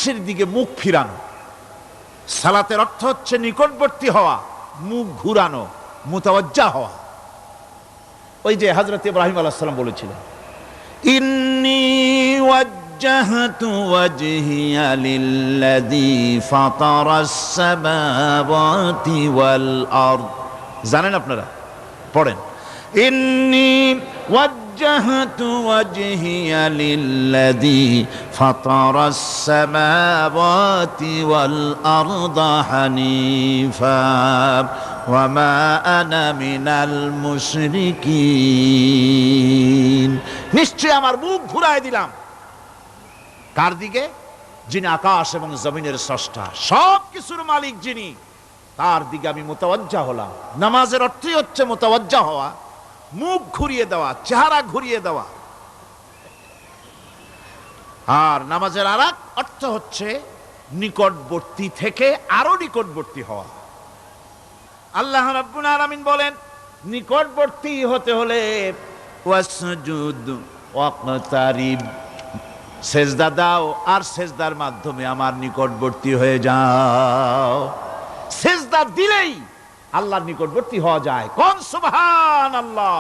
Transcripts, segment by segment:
জিনিসের দিকে মুখ ফিরানো। সালাতের অর্থ হচ্ছে নিকটবর্তী হওয়া, মুখ ঘুরানো, মুতাওয়াজ্জা হওয়া। ওই যে হযরত ইব্রাহিম আলাইহিস সালাম বলেছিলেন, ইন্নী ওয়াজ্জাহতু ওয়াজহিয়া লিল্লাযী ফাতারাস সামাওয়াতি ওয়াল আরদ। জানেন আপনারা? পড়েন, ইন্নী ওয়াজ্জাহতু ওয়াজহিয়া লিল্লাযী ফাতারাস সামাওয়াতি ওয়াল আরদা হানিফা ওয়া মা আনা মিনাল মুশরিকিন। নিশ্চয় আমার মুখ ঘুরায় দিলাম কার দিকে? যিনি আকাশ এবং জমিনের স্রষ্টা, সব কিছুর মালিক যিনি, তার দিকে আমি মুতাওয়াজ্জা হলাম। নামাজের অর্থই হচ্ছে মুতাওয়াজ্জা হওয়া, মুখ ঘুরিয়ে দেওয়া, চেহারা ঘুরিয়ে দেওয়া। আর নামাজের আরেক অর্থ হচ্ছে নিকটবর্তী থেকে আরো নিকটবর্তী হওয়া। আল্লাহ রাব্বুল আলামিন বলেন, নিকটবর্তী হতে হলে ওয়াসজুদ ওয়াকতারিব, সেজদা দাও আর সেজদার মাধ্যমে আমার নিকটবর্তী হয়ে যাও। সেজদা দিলেই আল্লাহর নিকটবর্তী হওয়া যায়। কোন সুবহানাল্লাহ।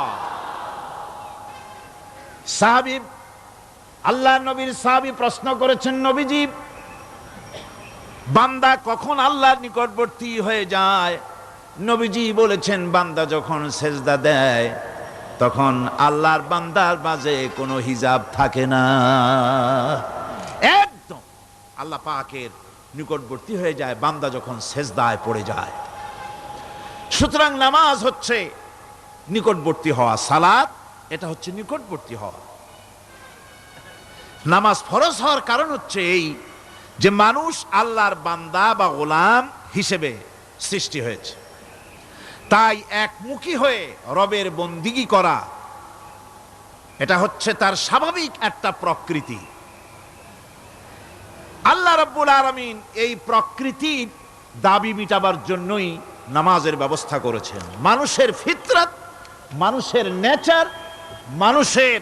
সাহাবী, আল্লাহর নবীর সাহাবী প্রশ্ন করেছেন, নবীজি, বান্দা কখন আল্লাহর নিকটবর্তী হয়ে যায়? নবীজি বলেছেন, বান্দা যখন সেজদা দেয় তখন আল্লাহর বান্দার মাঝে কোনো হিজাব থাকে না, একদম আল্লাহ পাকের নিকটবর্তী হয়ে যায় বান্দা যখন সেজদায় পড়ে যায়। সুতরাং নামাজ হচ্ছে নিকটবর্তী হওয়া, সালাত এটা হচ্ছে নিকটবর্তী হওয়া। নামাজ ফরজ হওয়ার কারণ হচ্ছে এই যে মানুষ আল্লাহর বান্দা বা গোলাম হিসেবে সৃষ্টি হয়েছে, তাই একমুখী হয়ে রবের বন্দিগি করা এটা হচ্ছে তার স্বাভাবিক একটা প্রকৃতি। আল্লাহ রাব্বুল আলামিন এই প্রকৃতির দাবি মিটাবার জন্যই নামাজের ব্যবস্থা করেছেন। মানুষের ফিতরাত, মানুষের নেচার, মানুষের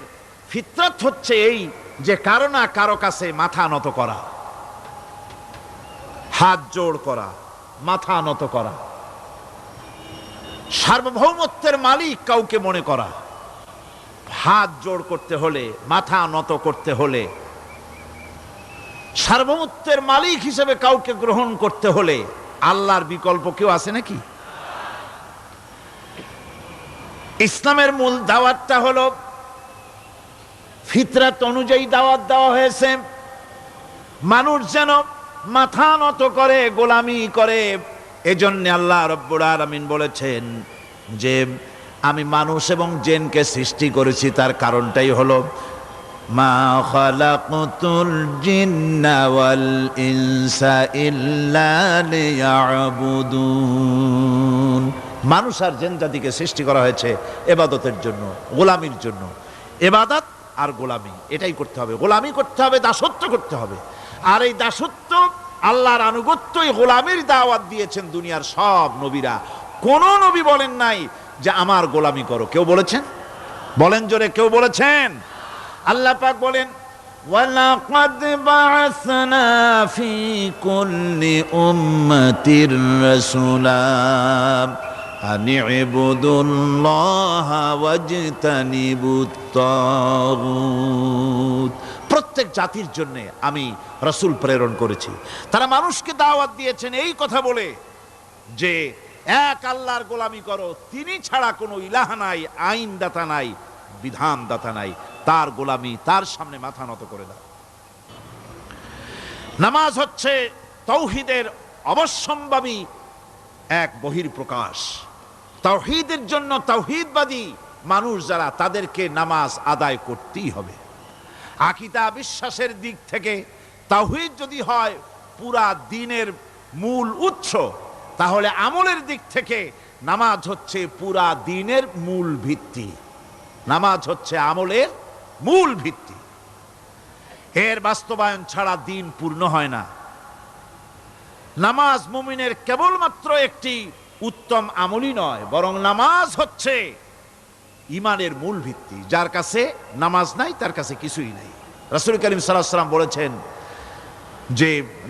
ফিতরাত হচ্ছে এই যে কারো না কারো কাছে মাথা নত করা, হাত জোড় করা, মাথা নত করা, সার্বভৌমত্বের মালিক কাউকে মনে করা। হাত জোড় করতে হলে, মাথা নত করতে হলে, সার্বভৌমত্বের মালিক হিসেবে কাউকে গ্রহণ করতে হলে আল্লাহর বিকল্প কেউ আছে নাকি? ইসলামের মূল দাওয়াতটা হলো ফিতরাত অনুযায়ী দাওয়াত দেওয়া হয়েছে, মানুষ যেন মাথা নত করে, গোলামি করে। এজন্য আল্লাহ রাব্বুল আলামিন বলেছেন যে আমি মানুষ এবং জিনকে সৃষ্টি করেছি, তার কারণটাই হলো মা খালাকতুল জিন্না ওয়াল ইনসা ইল্লা লিয়াবুদুন। মানুষ আর জিন জাতিকে সৃষ্টি করা হয়েছে ইবাদতের জন্য, গোলামির জন্য। ইবাদত আর গোলামি এটাই করতে হবে, গোলামি করতে হবে, দাসত্ব করতে হবে। আর এই দাসত্ব, আল্লাহর আনুগত্যই গোলামির দাওয়াত দিয়েছেন দুনিয়ার সব নবীরা। কোন নবী বলেন নাই যে আমার গোলামি করো। কেউ বলেছেন? বলেন জোরে, কেউ বলেছেন? আল্লাহ পাক বলেন, ওয়ালাকাদ বা'আসনা ফি কুল্লি উম্মাতির রাসূলা আন ইবুদুল্লাহা ওয়াজতানিবুত তাগুত। প্রত্যেক জাতির জন্য আমি রাসূল প্রেরণ করেছি, তারা মানুষকে দাওয়াত দিয়েছেন এই কথা বলে যে এক আল্লাহর গোলামি করো, তিনি ছাড়া কোনো ইলাহ নাই, আইনদাতা নাই, বিধানদাতা নাই, তার গোলামি, তার সামনে মাথা নত করে দাও। নামাজ হচ্ছে তাওহীদের অবশ্যম্ভাবী এক বহির্প্রকাশ। তাওহীদের জন্য তাওহীদবাদী মানুষ যারা, তাদেরকে নামাজ আদায় করতেই হবে। আকীদা বিশ্বাসের দিক থেকে তাওহীদ যদি হয় পুরা দ্বীনের মূল উৎস, তাহলে আমলের দিক থেকে নামাজ হচ্ছে পুরা দ্বীনের মূল ভিত্তি। নামাজ হচ্ছে আমলের মূল ভিত্তি, এর বাস্তবায়ন ছাড়া দ্বীন পূর্ণ হয় না। নামাজ মুমিনের কেবলমাত্র একটি উত্তম আমলই নয়, বরং নামাজ হচ্ছে ঈমানের মূল ভিত্তি। যার কাছে নামাজ নাই তার কাছে কিছুই নাই। রাসূল করিম সাল্লাল্লাহু আলাইহি ওয়াসাল্লাম বলেছেন, যে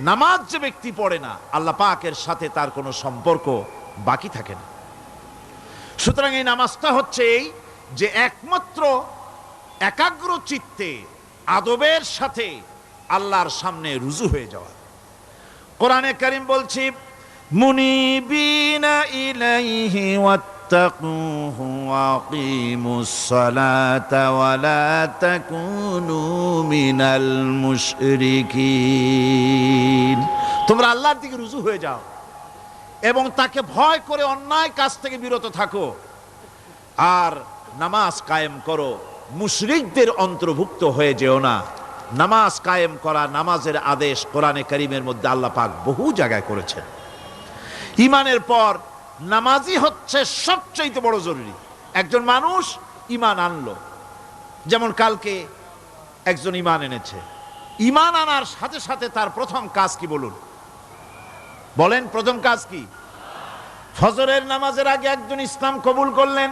নামাজ যে ব্যক্তি পড়ে না, আল্লাহ পাকের সাথে তার কোনো সম্পর্ক বাকি থাকে না। সুতরাং এই নামাজটা হচ্ছে এই যে একমাত্র একাগ্র চিত্তে আদবের সাথে আল্লাহর সামনে রুজু হয়ে যাওয়া। কোরআনে কারীম বলছি, মুনিবিনা ইলাইহি ওয়াত্তাকুহু ওয়াকিমুস সালাতা ওয়া লা তাকুনু মিনাল মুশরিকিন। তোমরা আল্লাহর দিকে রুজু হয়ে যাও এবং তাকে ভয় করে অন্যায় কাজ থেকে বিরত থাকো, আর নামাজ কায়েম করো, মুশরিকদের অন্তর্ভুক্ত হয়ে যেও না। নামাজ কায়েম করা, নামাজের আদেশ কোরআনে কারীমের মধ্যে আল্লাহ পাক বহু জায়গায় করেছেন। ঈমানের পর নামাজই হচ্ছে সবচেয়ে বড় জরুরি। একজন মানুষ ঈমান আনলো, যেমন কালকে একজন ঈমান এনেছে, ঈমান আনার সাথে সাথে তার প্রথম কাজ কি বলুন? বলেন, প্রথম কাজ কি? ফজরের নামাজের আগে একজন ইসলাম কবুল করলেন,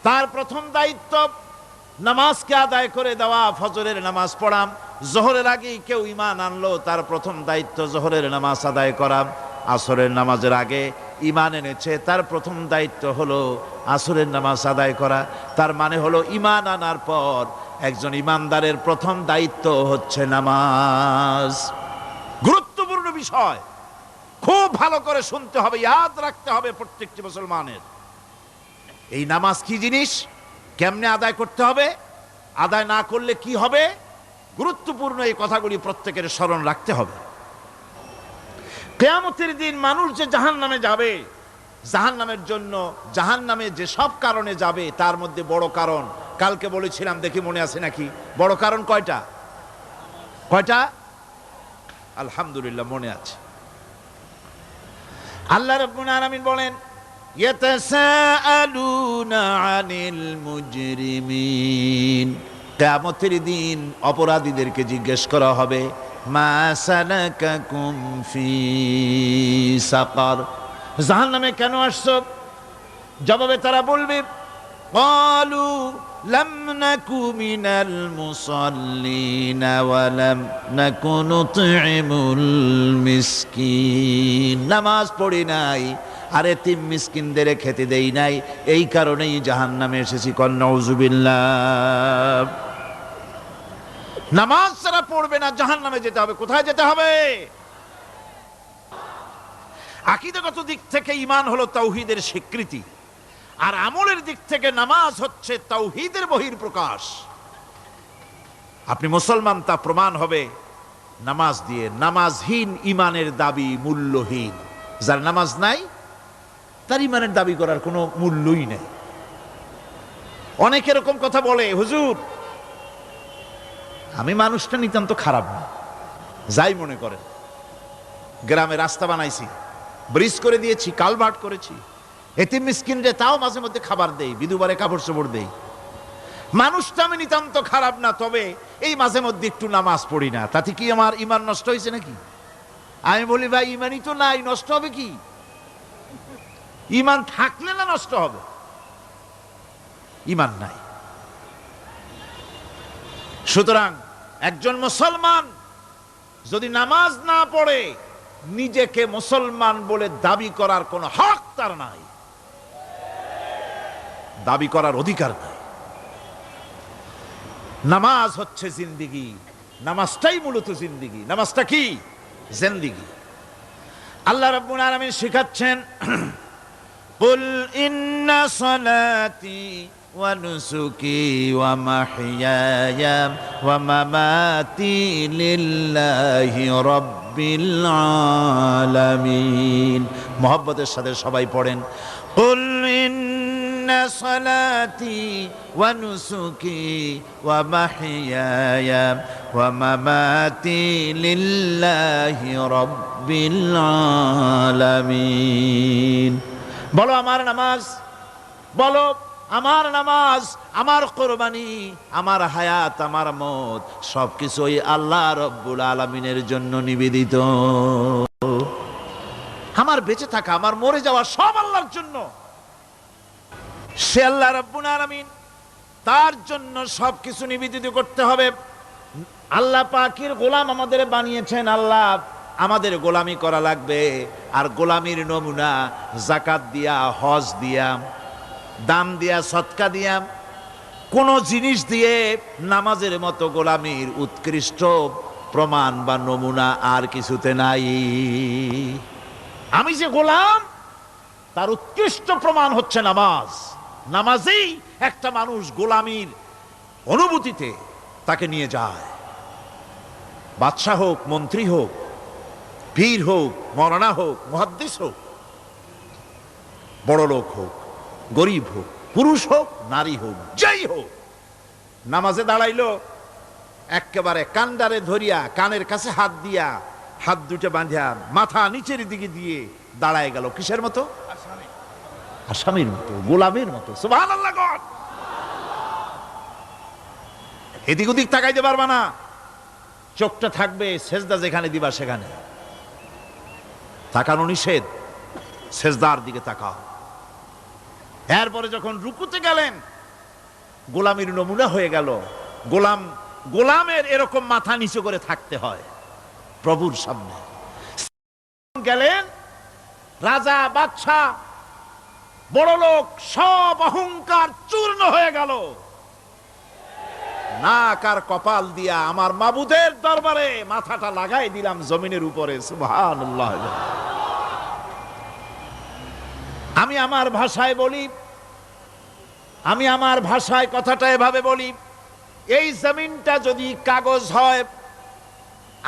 তার প্রথম দায়িত্ব নামাজকে আদায় করে দেওয়া, ফজরের নামাজ পড়াম। জোহরের আগেই কেউ ঈমান আনলো, তার প্রথম দায়িত্ব জোহরের নামাজ আদায় করা। আসরের নামাজের আগে ঈমান এনেছে, তার প্রথম দায়িত্ব হলো আসরের নামাজ আদায় করা। তার মানে হলো ঈমান আনার পর একজন ঈমানদারের প্রথম দায়িত্ব হচ্ছে নামাজ। গুরুত্বপূর্ণ বিষয়, খুব ভালো করে শুনতে হবে, ইয়াদ রাখতে হবে প্রত্যেকটি মুসলমানের। এই নামাজ কি জিনিস, কেমনে আদায় করতে হবে, আদায় না করলে কি হবে, গুরুত্বপূর্ণ এই কথাগুলি প্রত্যেকের স্মরণ রাখতে হবে। কিয়ামতের দিন মানুষ যে জাহান্নামে যাবে, জাহান্নামের জন্য, জাহান্নামে যে সব কারণে যাবে তার মধ্যে বড় কারণ কালকে বলেছিলাম, দেখি মনে আছে নাকি? বড় কারণ কয়টা? কয়টা? আলহামদুলিল্লাহ মনে আছে। আল্লাহ রাব্বুল আলামিন বলেন, ইয়াতাসাআলুনা আনিল মুজরিমিন। কিয়ামতের দিন অপরাধীদেরকে জিজ্ঞেস করা হবে, মা সালাকাকুম ফি সাকার, জাহান্নামে কেন আসছো? জবাবে তারা বলবে, ক্বালু লাম নাকু মিনাল মুসাল্লিনা ওয়া লাম নাকু নুতঈমুল মিসকিন। নামাজ পড়ি নাই আর এতিম মিসকিনদের খেতে দেই নাই, এই কারণেই জাহান্নামে এসেছি। কল নাউযুবিল্লাহ। নামাজ যারা পড়বে না জাহান্নামে যেতে হবে। কোথায় যেতে হবে? আকীদাগত দিক থেকে ঈমান হলো তাওহীদের স্বীকৃতি, আর আমলের দিক থেকে নামাজ হচ্ছে তাওহীদের বহিঃপ্রকাশ। আপনি মুসলমান তা প্রমাণ হবে নামাজ দিয়ে। নামাজহীন ঈমানের দাবি মূল্যহীন। যার নামাজ নাই তার ঈমানের দাবি করার কোনো মূল্যই নেই। অনেক এরকম কথা বলে, হুজুর আমি মানুষটা নিতান্ত খারাপ না, যাই মনে করেন, গ্রামে রাস্তা বানাইছি, ব্রিজ করে দিয়েছি, কালভার্ট করেছি, এতিম মিসকিনরে তাও মাঝে মধ্যে খাবার দেই, বিধবারে কাপড় চোপড় দেই, মানুষটা আমি নিতান্ত খারাপ না, তবে এই মাঝে মধ্যে একটু নামাজ পড়ি না, তাতে কি আমার ঈমান নষ্ট হয়েছে নাকি? আমি বলি, ভাই ঈমানই তো নাই, নষ্ট হবে কি? ঈমান থাকলে না নষ্ট হবে? ঈমান নাই। সুতরাং একজন মুসলমান যদি নামাজ না পড়ে, নিজেকে মুসলমান বলে দাবি করার কোনো হক তার নাই, দাবি করার অধিকার নাই। নামাজ হচ্ছে জিন্দিগি, নামাজটাই মূলত জিন্দিগি। নামাজটা কি? জিন্দিগি। আল্লাহ রাব্বুল আলামিন শিখাচ্ছেন, কুল ইন্না সালাতি ওয়া নুসুকি ওয়া মাহইয়ায়া ওয়া মামাতি লিল্লাহি রাব্বিল আলামিন। মুহাব্বতের সাথে সবাই পড়েন, কুল ইন্না সালাতি ওয়া নুসুকি ওয়া মাহইয়ায়া ওয়া মামাতি লিল্লাহি রাব্বিল আলামিন। বলো আমার নামাজ, বলো আমার নামাজ, আমার কোরবানি, আমার হায়াত, আমার মত সবকিছুই আল্লাহ রব্বুল আলামিনের জন্য নিবেদিত। আমার বেঁচে থাকা, আমার মরে যাওয়া সব আল্লাহর জন্য। সে আল্লাহ রব্বুল আলামিন, তার জন্য সবকিছু নিবেদিত করতে হবে। আল্লাহ পাকের গোলাম আমাদের বানিয়েছেন, আল্লাহ আমাদের গোলামি করা লাগবে। আর গোলামির নমুনা যাকাত দিয়া, হজ দিয়া, দান দিয়া, সদকা দিয়া, কোন জিনিস দিয়ে নামাজের মতো গোলামির উৎকৃষ্ট প্রমাণ বা নমুনা আর কিছুতে নাই। আমি যে গোলাম তার উৎকৃষ্ট প্রমাণ হচ্ছে নামাজ। নামাজেই একটা মানুষ গোলামির অনুভূতিতে তাকে নিয়ে যায়। বাদশাহ হোক, মন্ত্রী হোক, পীর হোক, মৌলানা হোক, মুহাদ্দিস হোক, বড় লোক হোক, গরিব হোক, পুরুষ হোক, নারী হোক, যাই হোক, নামাজে দাঁড়াইলো, একেবারে কান্ডারে ধরিয়া কানের কাছে হাত দিয়া, হাত দুটো বাঁধিয়া মাথা নিচের দিকে দিয়ে দাঁড়ায় গেল। কিসের মতো? আসামির মতো, গোলামের মতো। সুবহানাল্লাহ। এদিক ওদিক তাকাইতে পারবা না, চোখটা থাকবে সেজদা যেখানে দিবা সেখানে। তাকানো নিষেধ, সেজদার দিকে তাকাও। এরপরে যখন রুকুতে গেলেন, গোলামের নমুনা হয়ে গেল। গোলামের এরকম মাথা নিচু করে থাকতে হয় প্রভুর সামনে। গেলেন রাজা, বাদশাহ, বড় লোক, সব অহংকার চূর্ণ হয়ে গেল। নাক আর কপাল দিয়া আমার মাবুদের দরবারে মাথাটা লাগাই দিলাম জমিনের উপরে। সুবহানাল্লাহ। আমি আমার ভাষায় বলি, আমি আমার ভাষায় কথাটা এভাবে বলি, এই জমিনটা যদি কাগজ হয়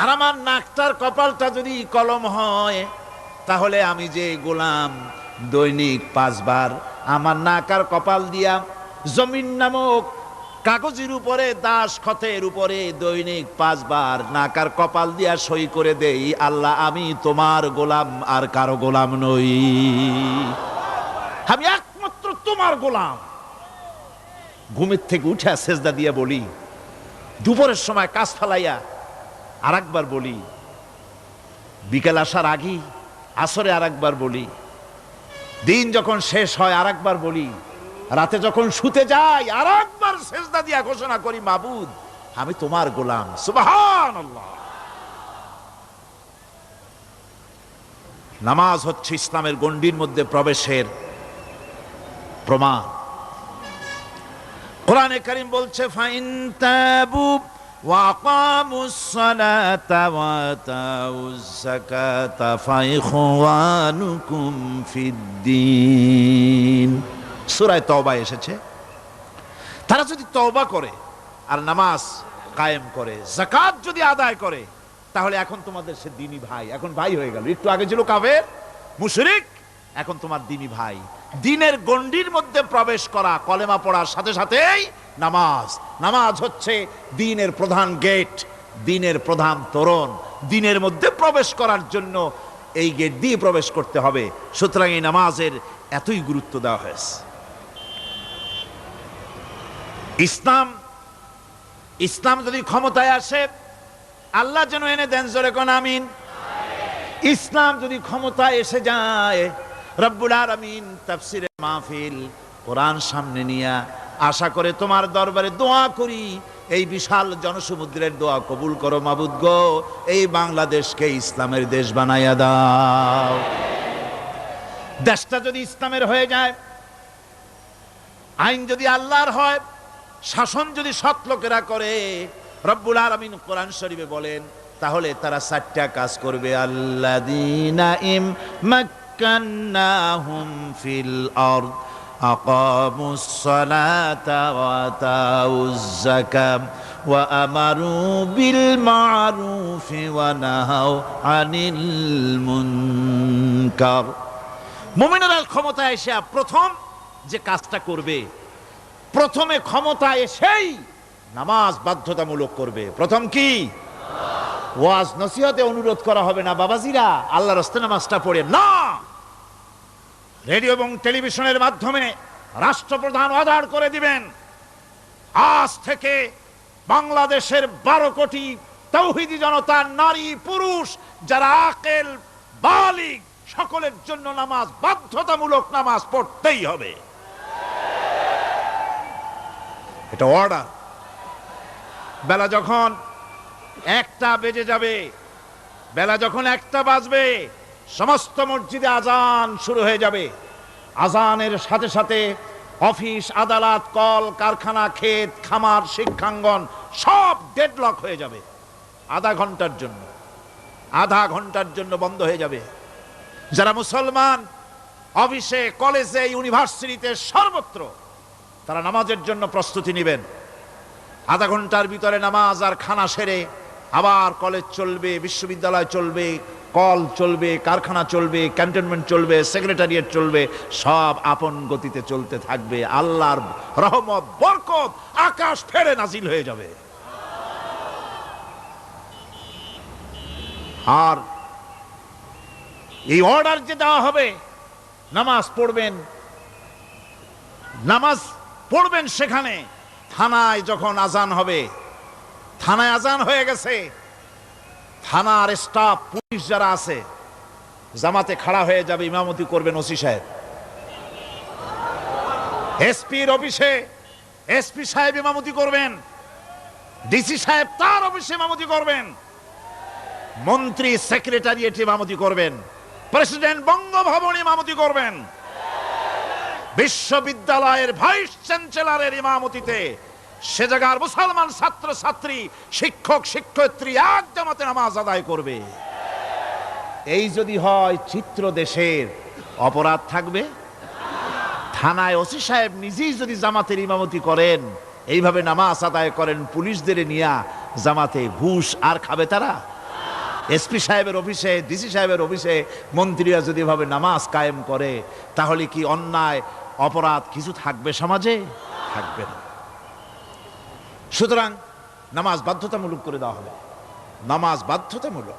আর আমার নাকটার কপালটা যদি কলম হয়, তাহলে আমি যে গোলাম দৈনিক 5 বার আমার নাক আর কপাল দিয়া জমিন নামক কাগজের উপরে, দাস খতের উপরে দৈনিক 5 বার নাক আর কপাল দিয়া সই করে দেই, আল্লাহ আমি তোমার গোলাম আর কারো গোলাম নই, আমি একমাত্র তোমার গোলাম। ঘুমের থেকে উঠে সেজদা দিয়া বলি, দুপুরের সময় কাজ ফালাইয়া আর একবার বলি, বিকেল আসার আগেই আসরে আর একবার বলি, দিন যখন শেষ হয় আর একবার বলি, রাতে যখন শুতে যাই আর একবার সেজদা দিয়া ঘোষণা করি, মাবুদ আমি তোমার গোলাম। সুবহানাল্লাহ। নামাজ হচ্ছে ইসলামের গণ্ডির মধ্যে প্রবেশের প্রমাণ। কোরআনে কারীম বলছে, ফাইন তাবু ওয়া আকামুস সালাতা ওয়া আতাউজ যাকাতা ফাইখওয়ানুকুম ফিদ্দীন। সূরা তওবা এসেছে, তারা যদি তওবা করে আর নামাজ কায়েম করে, যাকাত যদি আদায় করে, তাহলে এখন তোমাদের সে দ্বীনি ভাই, এখন ভাই হয়ে গেল। একটু আগে ছিল কাফের, মুশরিক, এখন তোমার দ্বীনি ভাই। দ্বীনের গণ্ডির মধ্যে প্রবেশ করা, কলেমা পড়ার সাথে সাথেই নামাজ। নামাজ হচ্ছে দ্বীনের প্রধান গেট, দ্বীনের প্রধান তোরণ। দ্বীনের মধ্যে প্রবেশ করার জন্য এই গেট দিয়ে প্রবেশ করতে হবে। সুতরাং এই নামাজের এতই গুরুত্ব দেওয়া হয়েছে। ইসলাম যদি ক্ষমতায় আসে, আল্লাহ যেন এনে দেন, জোরে কোন আমিন। ইসলাম যদি ক্ষমতায় এসে যায়, রব্বুল আলামিন তাফসিরে মাহফিল, কোরআন সামনে নিয়ে আশা করে তোমার দরবারে দোয়া করি, এই বিশাল জনসমুদ্রের দোয়া কবুল করো মাবুদ গো, এই বাংলাদেশকে ইসলামের দেশ বানাইয়া দাও। দেশটা যদি ইসলামের হয়ে যায়, আইন যদি আল্লাহর হয়, শাসন যদি সৎ লোকেরা করে, রব্বুল আলামিন কোরআন শরীফে বলেন, তাহলে তারা 4টা কাজ করবে। আল্লাযীনা মাক্কান্নাহুম ফিল আরদ আকামুস সালাতা ওয়া আতাউজ যাকাত ওয়া আমারু বিল মা'রুফি ওয়া নাহাউ আনিল মুনকার। মুমিনেরা ক্ষমতায় এসে প্রথম যে কাজটা করবে, প্রথমে ক্ষমতা এসেই নামাজ বাধ্যতামূলক করবে। প্রথম কি? ওয়াজ নসিহতে অনুরোধ করা হবে না, বাবাজিরা আল্লাহর রাস্তায় নামাজটা পড়ে না। রেডিও এবং টেলিভিশনের মাধ্যমে রাষ্ট্রপ্রধান অর্ডার করে দিবেন, আজ থেকে বাংলাদেশের 12 কোটি তাওহীদি জনতা, নারী পুরুষ যারা আকেল বালিগ, সকলের জন্য নামাজ বাধ্যতামূলক, নামাজ পড়তেই হবে। এটা অর্ডার। বেলা যখন একটা বেজে যাবে। বেলা যখন একটা বাজবে সমস্ত মসজিদে আজান শুরু হয়ে যাবে। আজানের সাথে সাথে অফিস, আদালত, কল কারখানা, ক্ষেত খামার, শিক্ষাঙ্গন সব ডেডলক হয়ে যাবে। আধা ঘন্টার জন্য বন্ধ হয়ে যাবে। যারা মুসলমান অফিসে, কলেজে, ইউনিভার্সিটিতে সর্বত্র তারা নামাজের জন্য প্রস্তুতি নেবেন। আধা ঘন্টার ভিতরে নামাজ আর খানা সেরে আবার কলেজ চলবে, বিশ্ববিদ্যালয় চলবে, কল চলবে, কারখানা চলবে, ক্যান্টনমেন্ট চলবে, সেক্রেটারিয়েট চলবে, সব আপন গতিতে চলতে থাকবে। আল্লাহর রহমত, বরকত আকাশ ফেরে নাজিল হয়ে যাবে। আর এই অর্ডার যে দেওয়া হবে, নামাজ পড়বেন সেখানে। থানায় যখন আজান হবে, থানায় আজান হয়ে গেছে, থানার স্টাফ, পুলিশ যারা আছে জামাতে খাড়া হয়ে যাবে, ইমামতি করবেন ওসি সাহেব। এসপির অফিসে এসপি সাহেব ইমামতি করবেন, ডিসি সাহেব তার অফিসে ইমামতি করবেন, মন্ত্রী সেক্রেটারিয়েট ইমামতি করবেন, প্রেসিডেন্ট বঙ্গভবনে ইমামতি করবেন, বিশ্ববিদ্যালয়ের ভাইস চ্যান্সেলরের ইমামতিতে সে জায়গার মুসলমান ছাত্র ছাত্রী, শিক্ষক শিক্ষয়িত্রী এক জামাতে নামাজ আদায় করবে। এই যদি হয় চিত্র দেশের, অপরাধ থাকবে? থানায় ওসি সাহেব নিজেই যদি জামাতের ইমামতি করেন, এইভাবে নামাজ আদায় করেন পুলিশদের নিয়ে জামাতে, ঘুষ আর খাবে তারা? এসপি সাহেবের অফিসে, ডিসি সাহেবের অফিসে মন্ত্রীরা যদি এভাবে নামাজ কায়েম করে, তাহলে কি অন্যায় অপরাধ কিছু থাকবে সমাজে? থাকবে না। সুতরাং নামাজ বাধ্যতামূলক করে দেওয়া হবে। নামাজ বাধ্যতামূলক,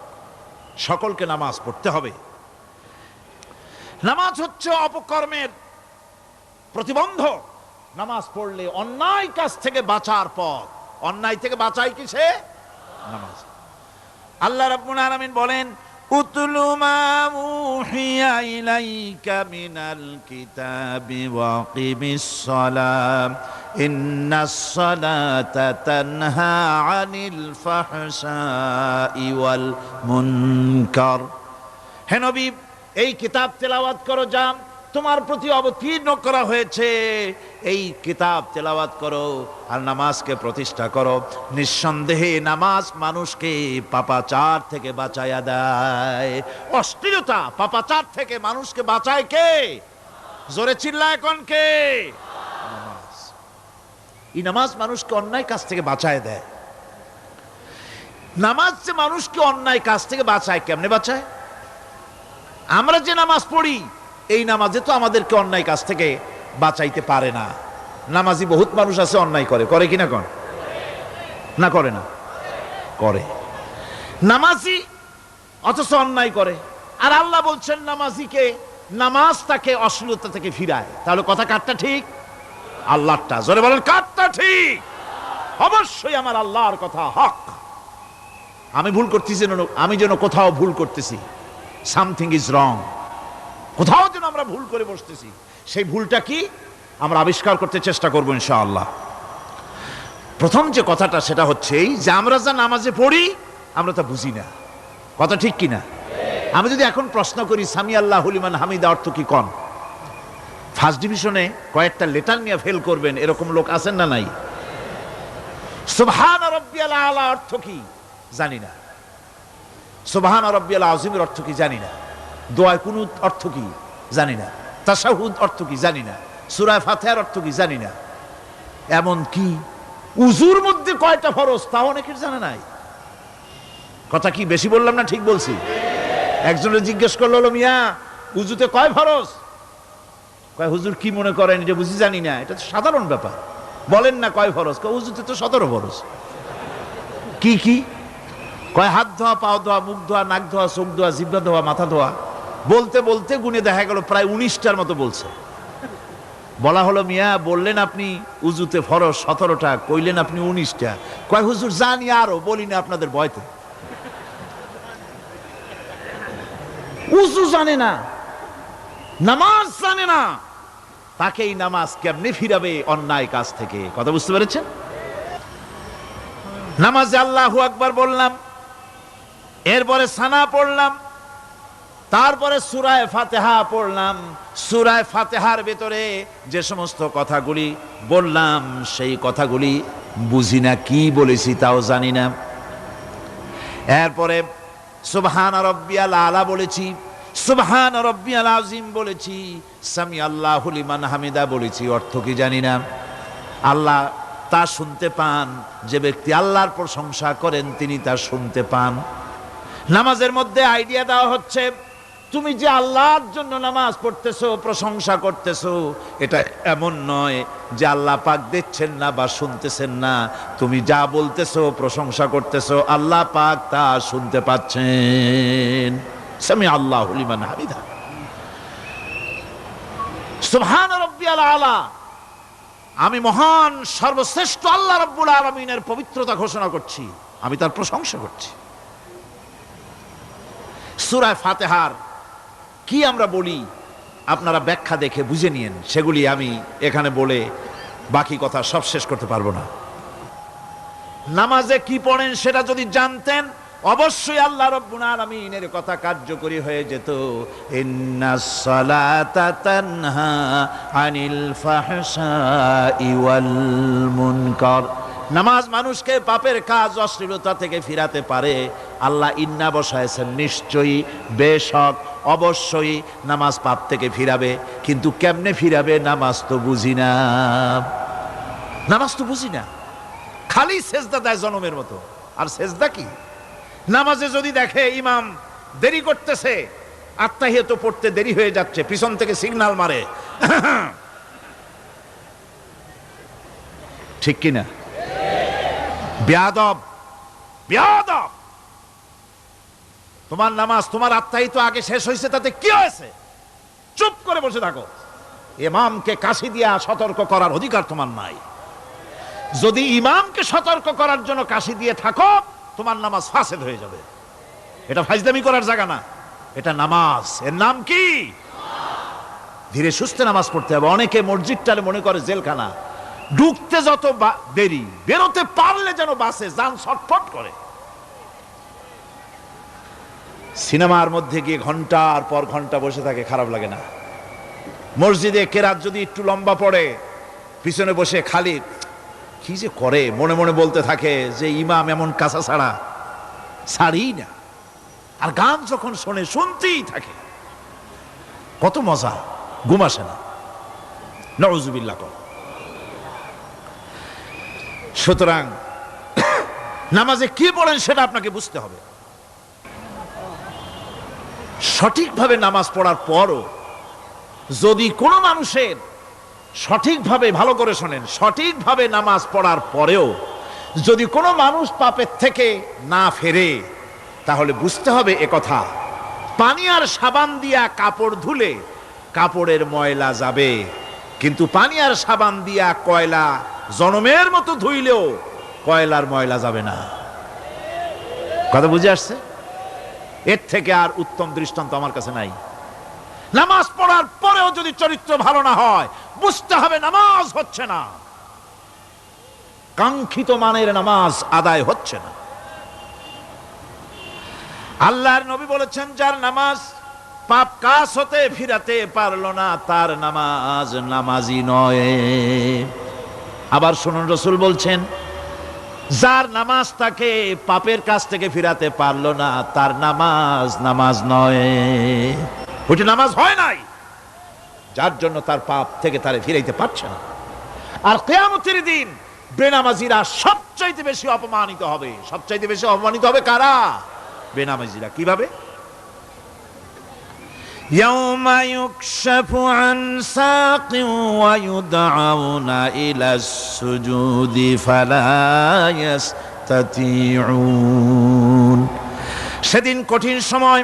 সকলকে নামাজ পড়তে হবে। নামাজ হচ্ছে অপকর্মের প্রতিবন্ধক। নামাজ পড়লে অন্যায় কাজ থেকে বাঁচার পথ। অন্যায় থেকে বাঁচাই কিসে? নামাজ। আল্লাহ রাব্বুল আলামিন বলেন, উতলু মা উহিয়া ইলাইকা মিনাল কিতাবি ওয়া কিমিস সালাম ইন্নাস সালাতা তানহা আনিল ফাহশাই ওয়াল মুনকার। হে নবী, এই কিতাব তেলাওয়াত করো, যা তোমার প্রতি অবতীর্ণ করা হয়েছে, এই কিতাব তেলাওয়াত করো আর নামাজকে প্রতিষ্ঠা করো। নিঃসন্দেহে নামাজ মানুষকে পাপাচার থেকে বাঁচায়া দেয়। অশ্লীলতা, পাপাচার থেকে মানুষকে বাঁচায় কে? জোরে চিল্লায় কোন কে? নামাজ। এই নামাজ মানুষকে অন্যায় কাজ থেকে বাঁচায় দেয়। নামাজ যে মানুষকে অন্যায় কাজ থেকে বাঁচায়, কেমনে বাঁচায়? আমরা যে নামাজ পড়ি, এই নামাজে তো আমাদেরকে অন্যায় কাজ থেকে বাঁচাইতে পারে না। নামাজি বহুত মানুষ আছে অন্যায় করে, করে কিনা কোন? না করে না? করে। নামাজি অথচ অন্যায় করে। আর আল্লাহ বলছেন নামাজিকে, নামাজ তাকে অশ্লীলতা থেকে ফিরায়। তাহলে কথা কারটা ঠিক? আল্লাহরটা। জোরে বলেন, কারটা ঠিক? অবশ্যই আমার আল্লাহর কথা হক। আমি ভুল করতেছি, আমি যেন কোথাও ভুল করতেছি, সামথিং ইজ রং, কোথাও যেন আমরা ভুল করে বসতেছি, সেই ভুলটা কি আমরা আবিষ্কার করতে চেষ্টা করবো ইনশাআল্লাহ। প্রথম যে কথাটা সেটা হচ্ছে এই যে আমরা যা নামাজে পড়ি আমরা তা বুঝি না। কথা ঠিক কিনা? আমি যদি এখন প্রশ্ন করি সামি আল্লাহু লিমান হামিদা অর্থ কি কোন, ফার্স্ট ডিভিশনে কয়েকটা লেটার নিয়ে ফেল করবেন এরকম লোক আছেন না নাই? সুবহান রাব্বিয়াল আলা অর্থ কি জানি না, সুবহান রাব্বিয়াল আযীমের অর্থ কি জানি না, দোয়া কুনুত অর্থ কি জানি না, তাশাহুদ অর্থ কি জানি না, সূরা ফাতিহার অর্থ কি জানি না, এমন কি উযুর মধ্যে কয়টা ফরজ তা অনেকের জানা নাই। কথা কি বেশি বললাম না ঠিক বলছি? একজনের জিজ্ঞেস করলো, মিয়া উযুতে কয় ফরজ? কয় হুজুর কি মনে করেন এটা বুঝি জানি না, এটা তো সাধারণ ব্যাপার, বলেন না কয় ফরজ? কয় উযুতে তো 17 ফরজ। কি কি? কয় হাত ধোয়া, পাও ধোয়া, মুখ ধোয়া, নাক ধোয়া, চোখ ধোয়া, জিহ্বা ধোয়া, মাথা ধোয়া। বলতে বলতে গুনে দেখা গেল প্রায় 19টার মতো বলছে। বলা হলো, মিয়া বললেন আপনি উযুতে ফরজ 17টা, কইলেন আপনি 19টা। কয় হুজুর জানি আরো, বলি না আপনাদের ভয়তে। উযু জানে না, নামাজ জানে না, তাকে এই নামাজ কেমনে ফিরাবে অন্যায় কাজ থেকে? কথা বুঝতে পেরেছেন? নামাজে আল্লাহু আকবার বললাম, এরপরে সানা পড়লাম, তারপরে সূরা ফাতিহা পড়লাম। সূরা ফাতিহার ভিতরে যে সমস্ত কথাগুলি বললাম সেই কথাগুলি বুঝি না, কি বলেছি তাও জানি না। এরপরে সুবহান রাব্বিয়াল আলা বলেছি, সুবহান রাব্বিয়াল আযীম বলেছি, সামি আল্লাহু লিমান হামিদা বলেছি, অর্থ কি জানি না। আল্লাহ তা শুনতে পান, যে ব্যক্তি আল্লাহর প্রশংসা করেন তিনি তা শুনতে পান। নামাজের মধ্যে আইডিয়া দেওয়া হচ্ছে, তুমি যে আল্লাহর জন্য নামাজ পড়তেছো, প্রশংসা করতেছো, এটা এমন নয় যে আল্লাহ পাক দেখছেন না বা শুনতেছেন না। তুমি যা বলতেছো, প্রশংসা করতেছো, আল্লাহ পাক তা শুনতে পাচ্ছেন। সামি আল্লাহু লিমান হামিদা। সুবহান রাব্বিয়াল আলা, আমি মহান সর্বশ্রেষ্ঠ আল্লাহ রাব্বুল আলামিনের পবিত্রতা ঘোষণা করছি, আমি তার প্রশংসা করছি। সূরা ফাতিহার কি আমরা বলি আপনারা ব্যাখ্যা দেখে বুঝে নিয়েন, সেগুলি আমি এখানে বলে বাকি কথা সব শেষ করতে পারবো না। নামাজে কি পড়েন সেটা যদি জানতেন, অবশ্যই আল্লাহ রাব্বুল আলামিনের কথা কার্যকরী হয়ে যেত। ইন্নাস সালাতা তানহা আনিল ফাহশাই ওয়াল মুনকার। নামাজ মানুষকে পাপের কাজ, অশ্লীলতা থেকে ফিরাতে পারে। আল্লাহ ইন্না বসায়ছেন, নিশ্চয়ই, বেশক, অবশ্যই নামাজ পাপ থেকে ফিরাবে। কিন্তু কেমনে ফিরাবে নামাজ তো বুঝি না, নামাজ তো বুঝি না। খালি সেজদা দেয় জনমের মতো, আর সেজদা কি? নামাজে যদি দেখে ইমাম দেরি করতেছে, আত্তাহিয়াত পড়তে দেরি হয়ে যাচ্ছে, পিছন থেকে সিগন্যাল মারে, ঠিক কিনা? বেয়াদব, বেয়াদব। তোমার নামাজ, তোমার আত্তাহিয়াত আগে শেষ হয়েছে, তাতে কি হয়েছে? চুপ করে বসে থাকো। ইমামকে কাশি দিয়া সতর্ক করার অধিকার তোমার নাই। যদি ইমামকে সতর্ক করার জন্য কাশি দিয়ে থাকো, তোমার নামাজ ফাসেদ হয়ে যাবে। এটা ফাজলামি করার জায়গা না, এটা নামাজ। এর নাম কি? ধীরে সুস্থে নামাজ পড়তে হবে। অনেকে মসজিদটারে মনে করে জেলখানা, ঢুকতে যত দেরি, বেরোতে পারলে যেন বাসে যান ছটফট করে। সিনেমার মধ্যে গিয়ে ঘন্টার পর ঘন্টা বসে থাকে, খারাপ লাগে না? মসজিদে কেরাত যদি একটু লম্বা পড়ে, পিছনে বসে খালি কি যে করে মনে মনে বলতে থাকে যে ইমাম এমন কাঁচা ছাড়া ছাড়ি না। আর গান যখন শোনে, শুনতেই থাকে, কত মজা, ঘুম আসে না। নাউযুবিল্লাহ। সুতরাং নামাজে কি পড়েন সেটা আপনাকে বুঝতে হবে। সঠিকভাবে নামাজ পড়ার পরও যদি কোনো মানুষের সঠিকভাবে, ভালো করে শোনেন, সঠিকভাবে নামাজ পড়ার পরেও যদি কোনো মানুষ পাপের থেকে না ফেরে, তাহলে বুঝতে হবে একথা, পানি আর সাবান দিয়া কাপড় ধুলে কাপড়ের ময়লা যাবে, কিন্তু পানি আর সাবান দিয়া কয়লা জনমের মতো ধুইলেও কয়লার ময়লা যাবে না। কথা বুঝে আসছে? এর থেকে আর উত্তম দৃষ্টান্ত আমার কাছে নাই। নামাজ পড়ার পরেও যদি চরিত্র ভালো না হয়, বুঝতে হবে নামাজ হচ্ছে না, কাঙ্ক্ষিত মানের নামাজ আদায় হচ্ছে না। আল্লাহর নবী বলেছেন, যার নামাজ পাপ কাজ হতে ফিরাতে পারলো না, তার নামাজ নামাজি নয়। আবার শুনুন, রাসূল বলছেন, যার নামাজ তাকে পাপের কাজ থেকে ফিরাতে পারলো না, তার নামাজ নামাজ নয়। ওইটা নামাজ হয় নাই, যার জন্য তার পাপ থেকে তারে ফিরাইতে পারছে না। আর কিয়ামতের দিন বেনামাজিরা সবচাইতে বেশি অপমানিত হবে। সবচাইতে বেশি অপমানিত হবে কারা? বেনামাজিরা। কিভাবে? ইয়াউমা ইউকশাফু আন সাকিন ওয়া ইউদআউনা ইলাস সুজুদি ফালা ইস্তাতিউন। সেদিন কঠিন সময়,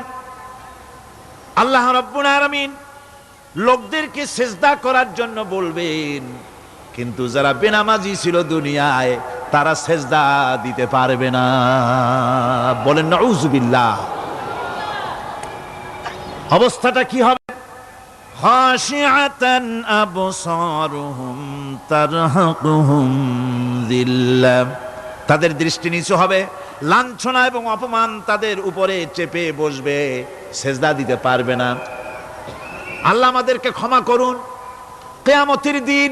আল্লাহ রাব্বুল আলামিন লোকদেরকে সিজদা করার জন্য বলবেন, কিন্তু যারা বেনামাজি ছিল দুনিয়ায়, তারা সিজদা দিতে পারবে না। বলেন নাউযুবিল্লাহ। অবস্থাটা কি হবে? খাশিআতান আবসারুহুম তারহাকুহুম যিল্লাহ তাদের দৃষ্টি নিচু হবে, লাঞ্ছনা এবং অপমান তাদের উপরে চেপে বসবে, সেজদা দিতে পারবে না। আল্লাহ আমাদেরকে ক্ষমা করুন। কিয়ামতের দিন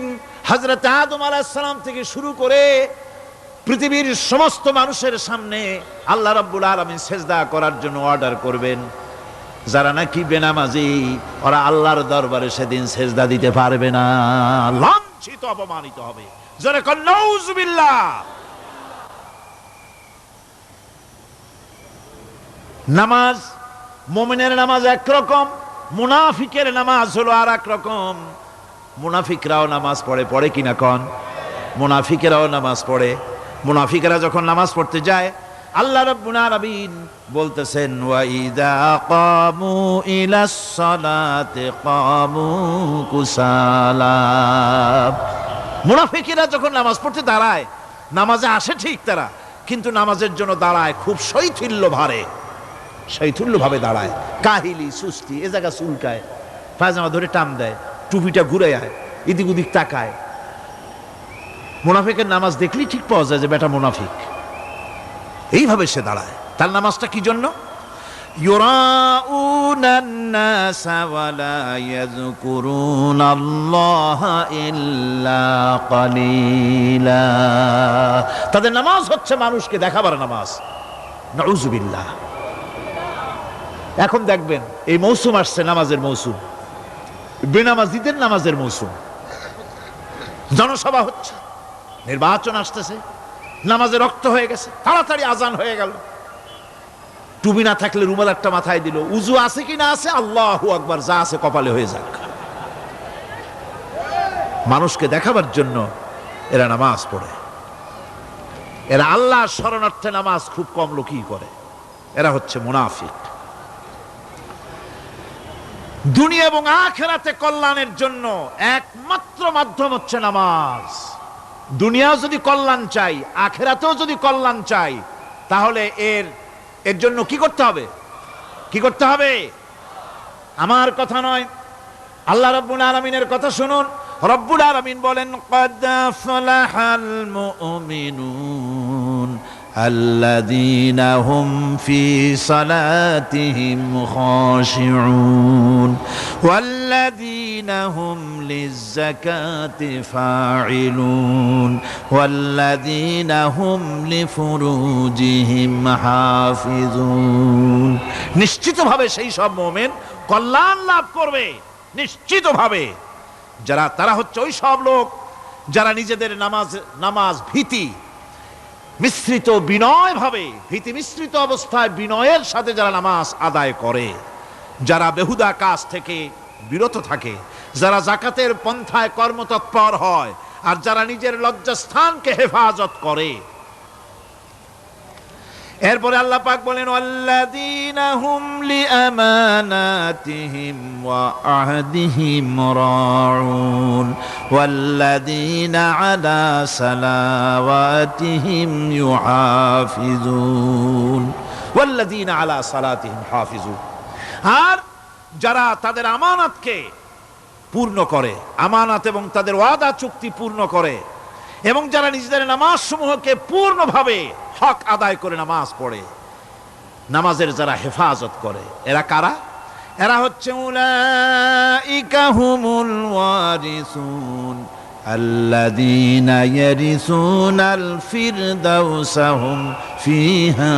হযরত আদম আলাইহিস সালাম থেকে শুরু করে পৃথিবীর সমস্ত মানুষের সামনে আল্লাহ রাব্বুল আলামিন সেজদা করার জন্য অর্ডার করবেন। যারা নাকি বেনামাজি, ওরা আল্লাহর দরবারে সেদিন সেজদা দিতে পারবে না, লাঞ্ছিত অপমানিত হবে। জোরে কোন নাউজুবিল্লাহ। নামাজ, মুমিনের নামাজ একরকম, মুনাফিকের নামাজ হলো আর এক রকম। মুনাফিকরাও নামাজ পড়ে, পড়ে কিনা কন? মুনাফিকেরাও নামাজ পড়ে। মুনাফিকেরা যখন নামাজ পড়তে যায়, আল্লাহ রাব্বুল আলামিন বলতেছেন, ওয়া ইযা কামু ইলাস সালাতি কামু কুসালা। মুনাফিকেরা যখন নামাজ পড়তে দাঁড়ায়, নামাজে আসে ঠিক তারা, কিন্তু নামাজের জন্য দাঁড়ায় খুব শৈথিল্য ভারে, শৈথিল্য ভাবে দাঁড়ায়, কাহিলি সুস্তি, এ জায়গা চুলকায়, পায়জামা ধরে টান দেয়, টুপিটা ঘুরে আয়, এদিক ওদিক তাকায়। মুনাফিকের নামাজ দেখলেই ঠিক পাওয়া যায় যে বেটা মুনাফিক। এইভাবে সে দাঁড়ায়। তার নামাজটা কি জন্য? ইউরাউনান নাসা ওয়া লা ইয়াযকুরুনাল্লাহা ইল্লা কালিলা। তাদের নামাজ হচ্ছে মানুষকে দেখাবার নামাজ। নাউযুবিল্লাহ। এখন দেখবেন এই মৌসুম আসছে, নামাজের মৌসুম, বেনামাজিদের নামাজের মৌসুম। জনসভা হচ্ছে, নির্বাচন আসতেছে, নামাজে রক্ত হয়ে গেছে, তাড়াতাড়ি আজান হয়ে গেল। টুপি না থাকলে রুমাল একটা মাথায় দিল, উজু আছে কি না আছে, আল্লাহু আকবার, যা আছে কপালে হয়ে যাক। মানুষকে দেখাবার জন্য এরা নামাজ পড়ে। এরা আল্লাহর শরণার্থে নামাজ খুব কম লোকই করে। এরা হচ্ছে মুনাফিক। দুনিয়া এবং আখিরাতে কল্যাণের জন্য একমাত্র মাধ্যম হচ্ছে নামাজ। দুনিয়াও যদি কল্যাণ চাই, আখিরাতেও যদি কল্যাণ চাই, তাহলে এর জন্য কি করতে হবে? কি করতে হবে? আমার কথা নয়, আল্লাহ রাব্বুল আলামিনের কথা শুনুন। রব্বুল আলামিন বলেন, ক্বাদ আফলাহাল মুমিনুন আল্লাযীনা হুম ফি সালাতিহিম খাশিউন ওয়াল্লাযীনা হুম লিয-যাকাতি ফাঈলুন ওয়াল্লাযীনা হুম লিফুরুজিহিম হাফিজুন। নিশ্চিতভাবে সেই সব মুমিন কল্যাণ লাভ করবে, নিশ্চিতভাবে। তারা হচ্ছে ওই সব লোক যারা নিজেদের নামাজ ভীতি মিশ্রিত, বিনয় ভাবে, ভীতি মিশ্রিত অবস্থায় বিনয়ের সাথে যারা নামাজ আদায় করে, যারা বেহুদা কাজ থেকে বিরত থাকে, যারা যাকাতের পন্থায় কর্মতৎপর হয়, আর যারা নিজের লজ্জাস্থানকে হেফাজত করে। এরপরে আল্লাহ পাক বলেন, ওয়াল্লাযীনা হুম লিআমানাতিহিম ওয়া আহদিহিম রাউন ওয়াল্লাযীনা আলা সালাওয়াতিহিম ইউহাফিজুন ওয়াল্লাযীনা আলা সালাতিহিম হাফিজুন। আর যারা তাদের আমানতকে পূর্ণ করে, আমানত এবং তাদের ওয়াদা চুক্তি পূর্ণ করে, এবং যারা নিজেদের নামাজ সমূহকে পূর্ণভাবে হক আদায় করে নামাজ পড়ে, নামাজের যারা হেফাজত করে, এরা কারা? এরা হচ্ছে উলাইকা হুমুল ওয়ারিসুন আল্লাযীনা ইয়ারিসুনাল ফিরদাউসা হুম ফিহা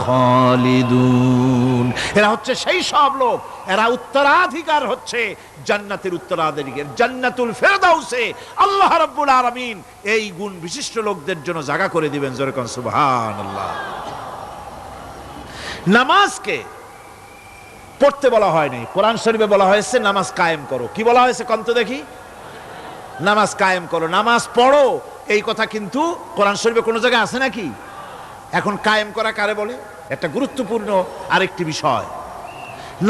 খালিদুন। এরা হচ্ছে সেই সব লোক, এরা উত্তরাধিকার হচ্ছে জান্নাতের উত্তরাধিকার, জান্নাতুল ফিরদাউসে আল্লাহ রাব্বুল আলামিন এই গুণ বিশিষ্ট লোকদের জন্য জায়গা করে দিবেন। জোরে কোন সুবহানাল্লাহ। নামাজকে পড়তে বলা হয়নি, কোরআন শরীফে বলা হয়েছে নামাজ কায়েম করো। কি বলা হয়েছে কন্ত দেখি? নামাজ কায়েম করো, নামাজ পড়ো। এই কথা কিন্তু কোরআন শরীফে কোনো জায়গায় আছে নাকি? এখন কায়েম করা কারে বলে? একটা গুরুত্বপূর্ণ আরেকটি বিষয়।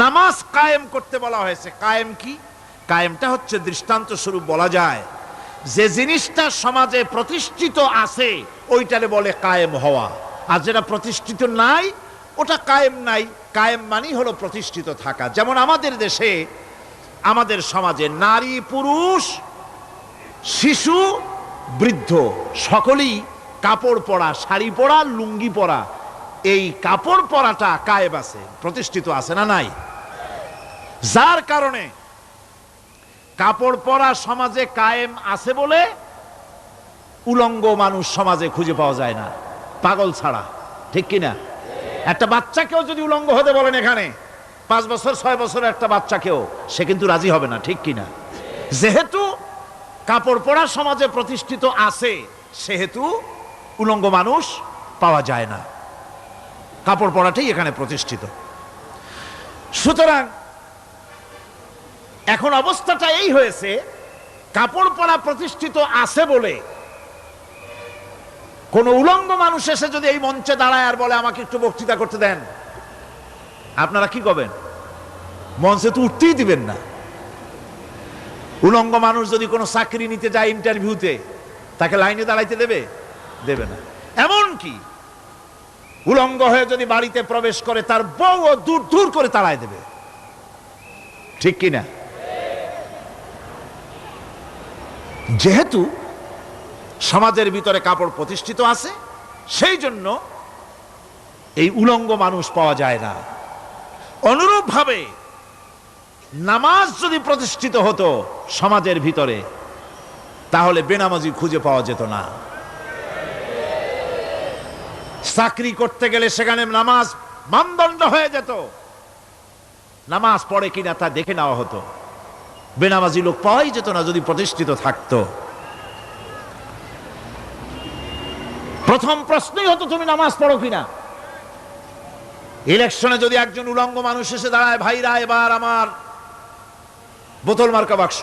নামাজ কায়েম করতে বলা হয়েছে। কায়েম কি? কায়েমটা হচ্ছে দৃষ্টান্ত স্বরূপ বলা যায় যে জিনিসটা সমাজে প্রতিষ্ঠিত আছে ওইটারে বলে কায়েম হওয়া, আর যেটা প্রতিষ্ঠিত নাই ওটা কায়েম নাই। কায়েম মানেই হলো প্রতিষ্ঠিত থাকা। যেমন আমাদের দেশে, আমাদের সমাজে নারী পুরুষ শিশু বৃদ্ধ সকলেই কাপড় পরা, শাড়ি পরা, লুঙ্গি পরা, এই কাপড় পরাটা কায়েম আছে, প্রতিষ্ঠিত আছে না নাই? যার কারণে কাপড় পরা সমাজে কায়েম আছে বলে উলঙ্গ মানুষ সমাজে খুঁজে পাওয়া যায় না, পাগল ছাড়া, ঠিক কিনা? একটা বাচ্চাকেও যদি উলঙ্গ হতে বলেন এখানে, 5 বছর 6 বছরের একটা বাচ্চাকেও, সে কিন্তু রাজি হবে না, ঠিক কিনা? যেহেতু কাপড় পরা সমাজে প্রতিষ্ঠিত আছে, সেহেতু উলঙ্গ মানুষ পাওয়া যায় না, কাপড় পরাটাই এখানে প্রতিষ্ঠিত। সুতরাং এখন অবস্থাটা এই হয়েছে, কাপড় পরা প্রতিষ্ঠিত আছে বলে কোন উলঙ্গ মানুষ এসে যদি এই মঞ্চে দাঁড়ায় আর বলে আমাকে একটু বক্তৃতা করতে দেন, আপনারা কি করবেন? মঞ্চে তো উঠতেই দিবেন না। উলঙ্গ মানুষ যদি কোনো চাকরি নিতে যায় ইন্টারভিউতে, তাকে লাইনে দাঁড়াইতে দেবে? দেবে না। এমন কি উলঙ্গ হয়ে যদি বাড়িতে প্রবেশ করে, তার বউ দূর দূর করে তাড়ায় দেবে, ঠিক কিনা? যেহেতু সমাজের ভিতরে কাপড় প্রতিষ্ঠিত আছে, সেই জন্য এই উলঙ্গ মানুষ পাওয়া যায় না। অনুরূপভাবে নামাজ যদি প্রতিষ্ঠিত হতো সমাজের ভিতরে, তাহলে বেনামাজি খুঁজে পাওয়া যেত না। চাকরি করতে গেলে সেখানে নামাজ মানদণ্ড হয়ে যেত, নামাজ পড়ে কিনা তা দেখে নেওয়া হতো, বেনামাজি লোক পাওয়াই যেত না যদি প্রতিষ্ঠিত থাকতো। প্রথম প্রশ্নই হতো তুমি নামাজ পড়ো কিনা। ইলেকশনে যদি একজন উলঙ্গ মানুষ এসে দাঁড়ায়, ভাইরা এবার আমার বোতল মার্কা বাক্স,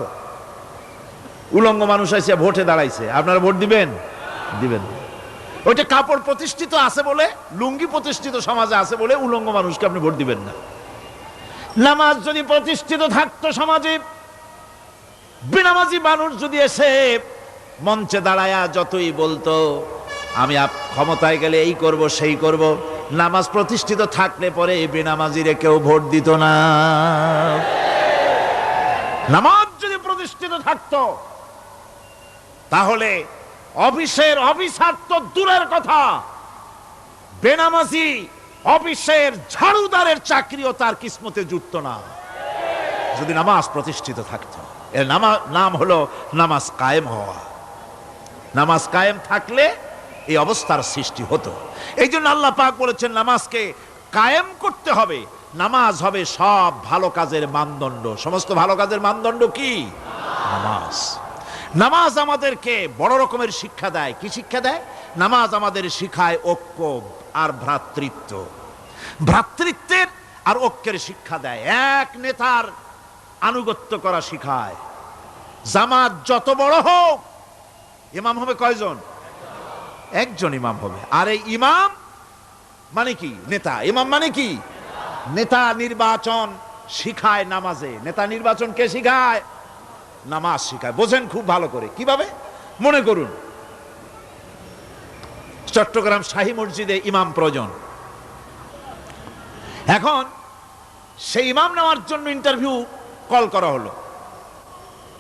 উলঙ্গ মানুষ এসে ভোটে দাঁড়াইছে, আপনারা ভোট দিবেন? দিবেন। ওইটা কাপড় প্রতিষ্ঠিত আছে বলে, লুঙ্গি প্রতিষ্ঠিত সমাজে আছে বলে উলঙ্গ মানুষকে আপনি ভোট দিবেন না। নামাজ যদি প্রতিষ্ঠিত থাকতো সমাজে, বেনামাজি মানুষ যদি এসে মঞ্চে দাঁড়ায়া যতই বলতো আমি ক্ষমতায় গেলে এই করব সেই করব, নামাজ প্রতিষ্ঠিত থাকলে পরে এই বেনামাজিরে কেউ ভোট দিত না। নামাজ যদি প্রতিষ্ঠিত থাকতো, তাহলে অফিসের অফিসার তো দূরের কথা, বেনামাজি অফিসের ঝাড়ুদারের চাকরিও তার কিসমতে জুটতো না, যদি নামাজ প্রতিষ্ঠিত থাকতো। এর নাম হলো নামাজ কায়েম হওয়া। নামাজ কায়েম থাকলে এই অবস্থার সৃষ্টি হতো। এই জন্য আল্লাহ পাক বলেছেন নামাজকে কায়েম করতে হবে। নামাজ হবে সব ভালো কাজের মানদণ্ড। সমস্ত ভালো কাজের মানদণ্ড কি? নামাজ। নামাজ আমাদেরকে বড় রকমের শিক্ষা দেয়। কি শিক্ষা দেয়? নামাজ আমাদের শিখায় ঐক্য আর ভ্রাতৃত্ব। ভ্রাতৃত্বের আর ঐক্যের শিক্ষা দেয়। এক নেতার আনুগত্য করা শিখায়। জামাত যত বড় হোক, ইমাম হবে কয়জন? একজন ইমাম হবে। আর এই ইমাম মানে কি? নেতা। ইমাম মানে কি? নেতা নির্বাচন শিখায় নামাজে। নেতা নির্বাচন কে শিখায়? নামাজ শিখায়। বোঝেন খুব ভালো করে। কিভাবে? মনে করুন চট্টগ্রাম শাহী মসজিদে ইমাম প্রয়োজন। এখন সেই ইমাম নেওয়ার জন্য ইন্টারভিউ কল করা হলো,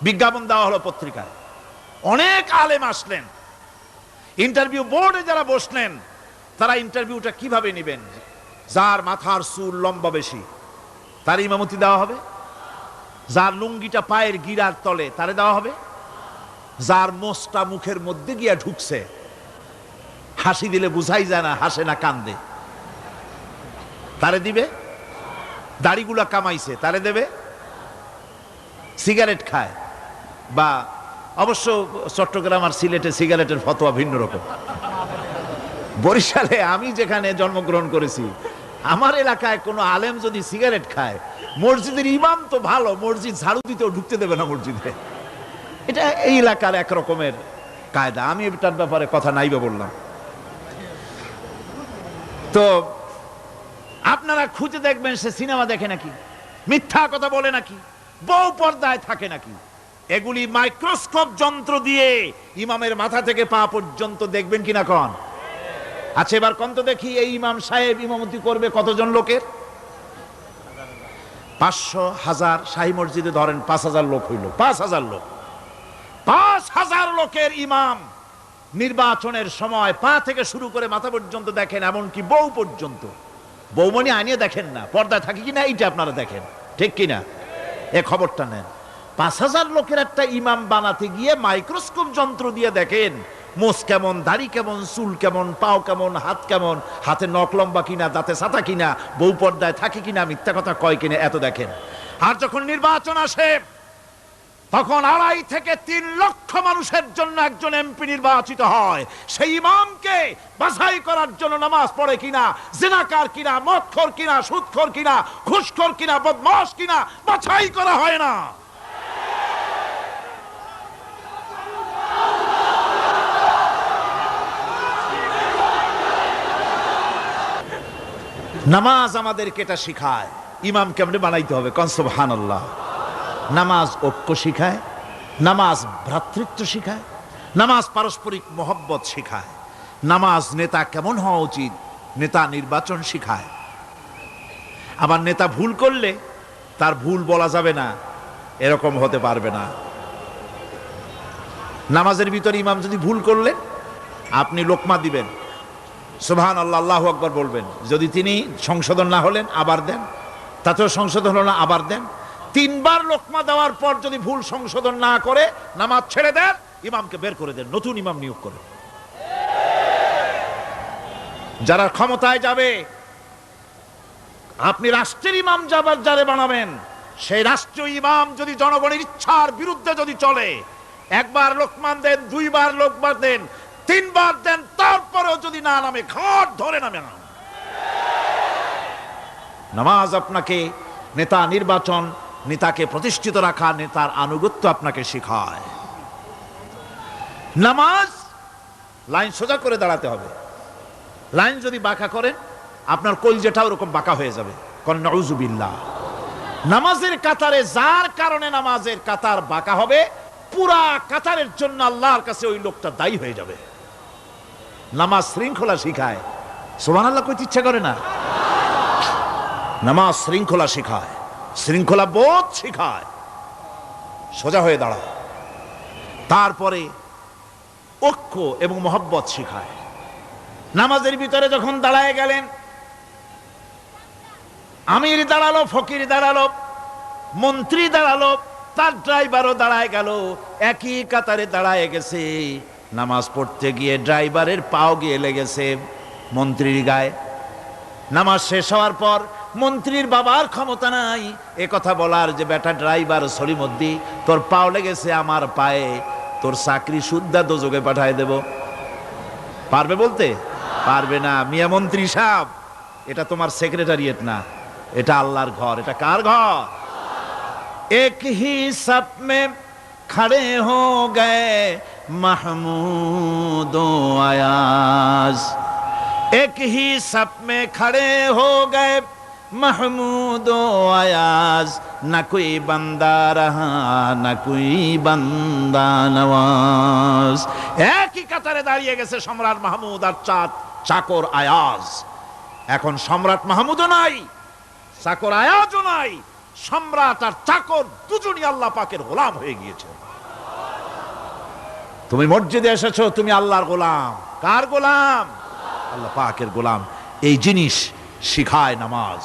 বিজ্ঞাপন দেওয়া হলো পত্রিকায়। অনেক আলেম আসলেন। ইন্টারভিউ বোর্ডে যারা বসলেন, তারা ইন্টারভিউটা কিভাবে নেবেন? যার মাথার চুল লম্বা বেশি তার ইমামতি দেওয়া হবে। যার লুঙ্গিটা পায়ের গিরার তলে তারে দেওয়া হবে। যার মোষটা মুখের মধ্যে গিয়া ঢুকছে, হাসি দিলে বুঝাই যায় না হাসে না কান্দে, তারে দিবে। দাড়িগুলা কামাইছে তারে দেবে। সিগারেট খায়, বা অবশ্য চট্টগ্রাম আর সিলেটে সিগারেটের ফতোয়া ভিন্ন রকম। বরিশালে আমি যেখানে জন্মগ্রহণ করেছি, আমার এলাকায় কোনো আলেম যদি সিগারেট খায়, মসজিদের ইমাম তো ভালো, মসজিদ ঝাড়ু দিতেও ঢুকতে দেবে না মসজিদে। এটা এই এলাকার এক রকমের কায়দা। আমি এটার ব্যাপারে কথা নাইবে বললাম। তো আপনারা খুঁজে দেখবেন সে সিনেমা দেখে নাকি, মিথ্যা কথা বলে নাকি, বউ পর্দায় থাকে নাকি। এগুলি মাইক্রোস্কোপ যন্ত্র দিয়ে ইমামের মাথা থেকে পা পর্যন্ত দেখবেন কিনা কন? আচ্ছা এবার কত দেখি, এই ইমাম সাহেব ইমামতি করবে কতজন লোকের? 500, 1000। শাহী মসজিদে ধরেন 5000 লোক হইল। 5000 লোক, 5000 লোকের ইমাম নির্বাচনের সময় পা থেকে শুরু করে মাথা পর্যন্ত দেখেন, এমনকি বউ পর্যন্ত। বৌমনি আনিয়ে দেখেন না, পর্দায় থাকে কিনা এইটা আপনারা দেখেন, ঠিক কিনা? এ খবরটা নেন। 5,000 লোকের একটা ইমাম বানাতে গিয়ে মাইক্রোস্কোপ যন্ত্র দিয়ে দেখেন মোষ কেমন, দাড়ি কেমন, চুল কেমন, পাও কেমন, হাত কেমন, হাতে নখ লম্বা কিনা, দাঁতে ছাতা কিনা, বউ পর্দায় থাকে কিনা, মিথ্যা কথা কয় কিনা, এত দেখেন। আর যখন নির্বাচন আসে তখন 2.5 থেকে 3 লক্ষ মানুষের জন্য একজন এমপি নির্বাচিত হয়। সেই ইমামকে বাছাই করার জন্য নামাজ পড়ে কিনা, জিনাকার কিনা, মদখোর কিনা, সুদখোর কিনা, ঘুষখোর কিনা, বদমাশ কিনা বাছাই করা হয় না। নামাজ আমাদেরকে এটা শিখায় ইমাম কেমনে বানাইতে হবে। কোন সুবহানাল্লাহ। নামাজ ঐক্য শিখায়, নামাজ ভ্রাতৃত্ব শিখায়, নামাজ পারস্পরিক মহব্বত শিখায়, নামাজ নেতা কেমন হওয়া উচিত, নেতা নির্বাচন শিখায়। আবার নেতা ভুল করলে তার ভুল বলা যাবে না, এরকম হতে পারবে না। নামাজের ভিতরে ইমাম যদি ভুল করলেন, আপনি লোকমা দিবেন, সুবহানাল্লাহ, আল্লাহু আকবার বলবেন। যদি তিনি সংশোধন না হলেন আবার দেন, তাতেও সংশোধন হলো না আবার দেন। 3 বার লোকমা দেওয়ার পর যদি ভুল সংশোধন না করে নামাজ ছেড়ে দেন, ইমামকে বের করে দেন, নতুন ইমাম নিয়োগ করেন। যারা ক্ষমতায় যাবে, আপনি রাষ্ট্রের ইমাম যারে বানাবেন, সেই রাষ্ট্রীয় ইমাম যদি জনগণের ইচ্ছার বিরুদ্ধে যদি চলে, 1 বার লোকমান দেন, 2 বার লোকমান দেন, 3 বার দেন, তারপরেও যদি না নামে, ঘাট ধরে নামে না। নামাজ আপনাকে নেতা নির্বাচন, নেতাকে প্রতিষ্ঠিত রাখা, নেতার আনুগত্য আপনাকে শেখায়। নামাজ লাইন সোজা করে দাঁড়াতে হবে। লাইন যদি বাঁকা করেন, আপনার কলজেটা ওরকম বাঁকা হয়ে যাবে। কোন নাউযুবিল্লাহ। নামাজের কাতারে যার কারণে নামাজের কাতার বাঁকা হবে, পুরা কাতারের জন্য আল্লাহর কাছে ওই লোকটা দায়ী হয়ে যাবে। নামাজ শৃঙ্খলা শিখায়। সুবহানাল্লাহ কইতে ইচ্ছা করে না? নামাজ শৃঙ্খলা শিখায়, শৃঙ্খলা বোধ শিখায়, সোজা হয়ে দাঁড়ায়। তারপরে ঐক্য এবং মহব্বত শিখায়। নামাজের ভিতরে যখন দাঁড়ায় গেলেন, আমির দাঁড়ালো, ফকির দাঁড়ালো, মন্ত্রী দাঁড়ালো, তার ড্রাইভারও দাঁড়ায় গেল, একই কাতারে দাঁড়ায় গেছে। নামাজ পড়তে গিয়ে ড্রাইভারের পাও গিয়ে লেগেছে মন্ত্রীর গায়ে। নামাজ শেষ হওয়ার পর মন্ত্রীর বাবার ক্ষমতা নাই এ কথা বলার যে বেটা ড্রাইভার সলিমুদ্দি, তোর পাও লেগেছে আমার পায়ে, তোর চাকরি সুদ্ধা দোজকে পাঠায় দেব। পারবে বলতে? পারবে না। মিয়া মন্ত্রী সাহেব, এটা তোমার সেক্রেটারিয়েট না, এটা আল্লাহর ঘর। এটা কার ঘর? এক হি সাপ মে খড়ে হো গয়ে মাহমুদ ও আয়াজ, এক হি সাপ মে খড়ে হো গয়ে महमूद आयाज, न कोई बंदा रहा न कोई बंदा नवाज। একই কাতারে দাঁড়িয়ে গেছে সম্রাট মাহমুদ আর চাকর আয়াজ। এখন সম্রাট মাহমুদও নাই, চাকর আয়াজও নাই, সম্রাট আর চাকর দুজনই আল্লাহ পাকের গোলাম হয়ে গিয়েছে। তুমি মসজিদে এসেছো, তুমি আল্লাহর গোলাম। কার গোলাম? আল্লাহ পাকের গোলাম। এই জিনিস শিখায় নামাজ।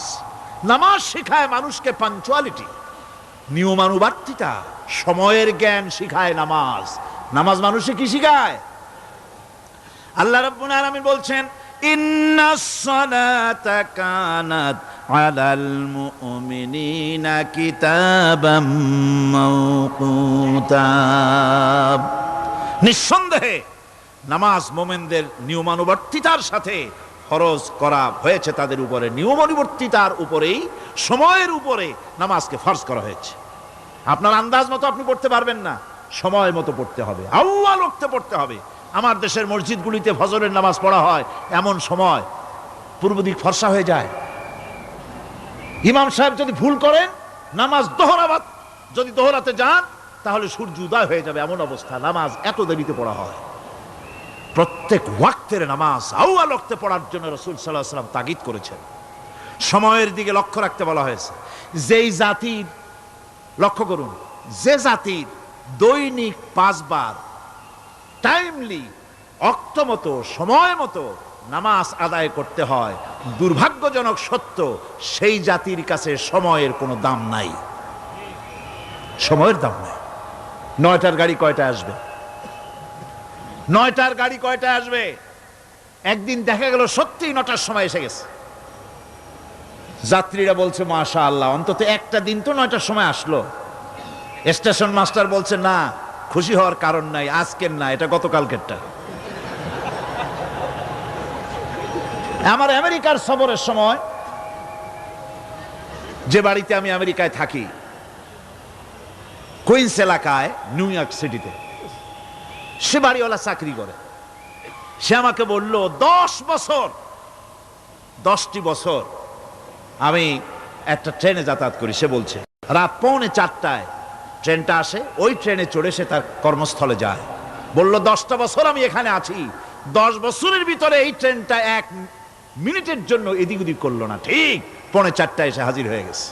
নামাজ শিখায় মানুষকে পাঞ্চুয়ালিটি, নিয়মানুবর্তিতা, সময়ের জ্ঞান শিখায় নামাজ। নামাজ মানুষকে কি শিখায়? আল্লাহ রাব্বুল আলামিন বলছেন, ইন্নাস সালাতা কানাত আলাল মুমিনিনা কিতাবাম মাওকুতা। নিঃসন্দেহে নামাজ মুমিনদের নিয়মানুবর্তিতার সাথে ফরজ করা হয়েছে, তাদের উপরে নিয়মানুবর্তিতার উপরেই, সময়ের উপরে নামাজকে ফরজ করা হয়েছে। আপনার আন্দাজ মতো আপনি পড়তে পারবেন না, সময় মতো পড়তে হবে, আউয়াল ওয়াক্তে পড়তে হবে। আমার দেশের মসজিদগুলিতে ফজরের নামাজ পড়া হয় এমন সময় পূর্ব দিক ফর্সা হয়ে যায়। ইমাম সাহেব যদি ভুল করেন, নামাজ যদি দোহরাতে যান, তাহলে সূর্য উদয় হয়ে যাবে, এমন অবস্থা। নামাজ এত দেরিতে পড়া হয়। প্রত্যেক ওয়াক্তের নামাজ আউয়াল ওয়াক্তে পড়ার জন্য রাসূল সাল্লাল্লাহু আলাইহি ওয়াসাল্লাম তাগিদ করেছেন। সময়ের দিকে লক্ষ্য রাখতে বলা হয়েছে। যেই জাতির, লক্ষ্য করুন, যে জাতির দৈনিক 5 বার টাইমলি অক্ত মতো সময় মতো নামাজ আদায় করতে হয়। দুর্ভাগ্যজনক সত্য, সেই জাতির কাছে সময়ের কোনো দাম নাই। সময়ের দাম নাই। 9টার গাড়ি কয়টায় আসবে? 9টার গাড়ি কয়টায় আসবে? একদিন দেখা গেল সত্যি 9টার সময় এসে গেছে। যাত্রীরা বলছে মাশাআল্লাহ, অন্তত একটা দিন তো 9টার সময় আসলো। স্টেশন মাস্টার বলছে না, খুশি হওয়ার কারণ নাই, আজকের না, এটা গতকালকেরটা। আমার আমেরিকার সফরের সময়, যে বাড়িতে আমি আমেরিকায় থাকি, কুইন্স এলাকায়, নিউ ইয়র্ক সিটিতে, সে বাড়িওয়ালা চাকরি করে। সে আমাকে বলল 10টি বছর আমি একটা ট্রেনে যাতায়াত করি। সে বলছে রাত 3:45 ট্রেনটা আসে, ওই ট্রেনে চড়ে সে তার কর্মস্থলে যায়। বলল 10টা বছর আমি এখানে আছি, 10 বছরের ভিতরে এই ট্রেনটা 1 মিনিটের জন্য এদিক ওদিক করলো না, ঠিক 3:45 এসে হাজির হয়ে গেছে।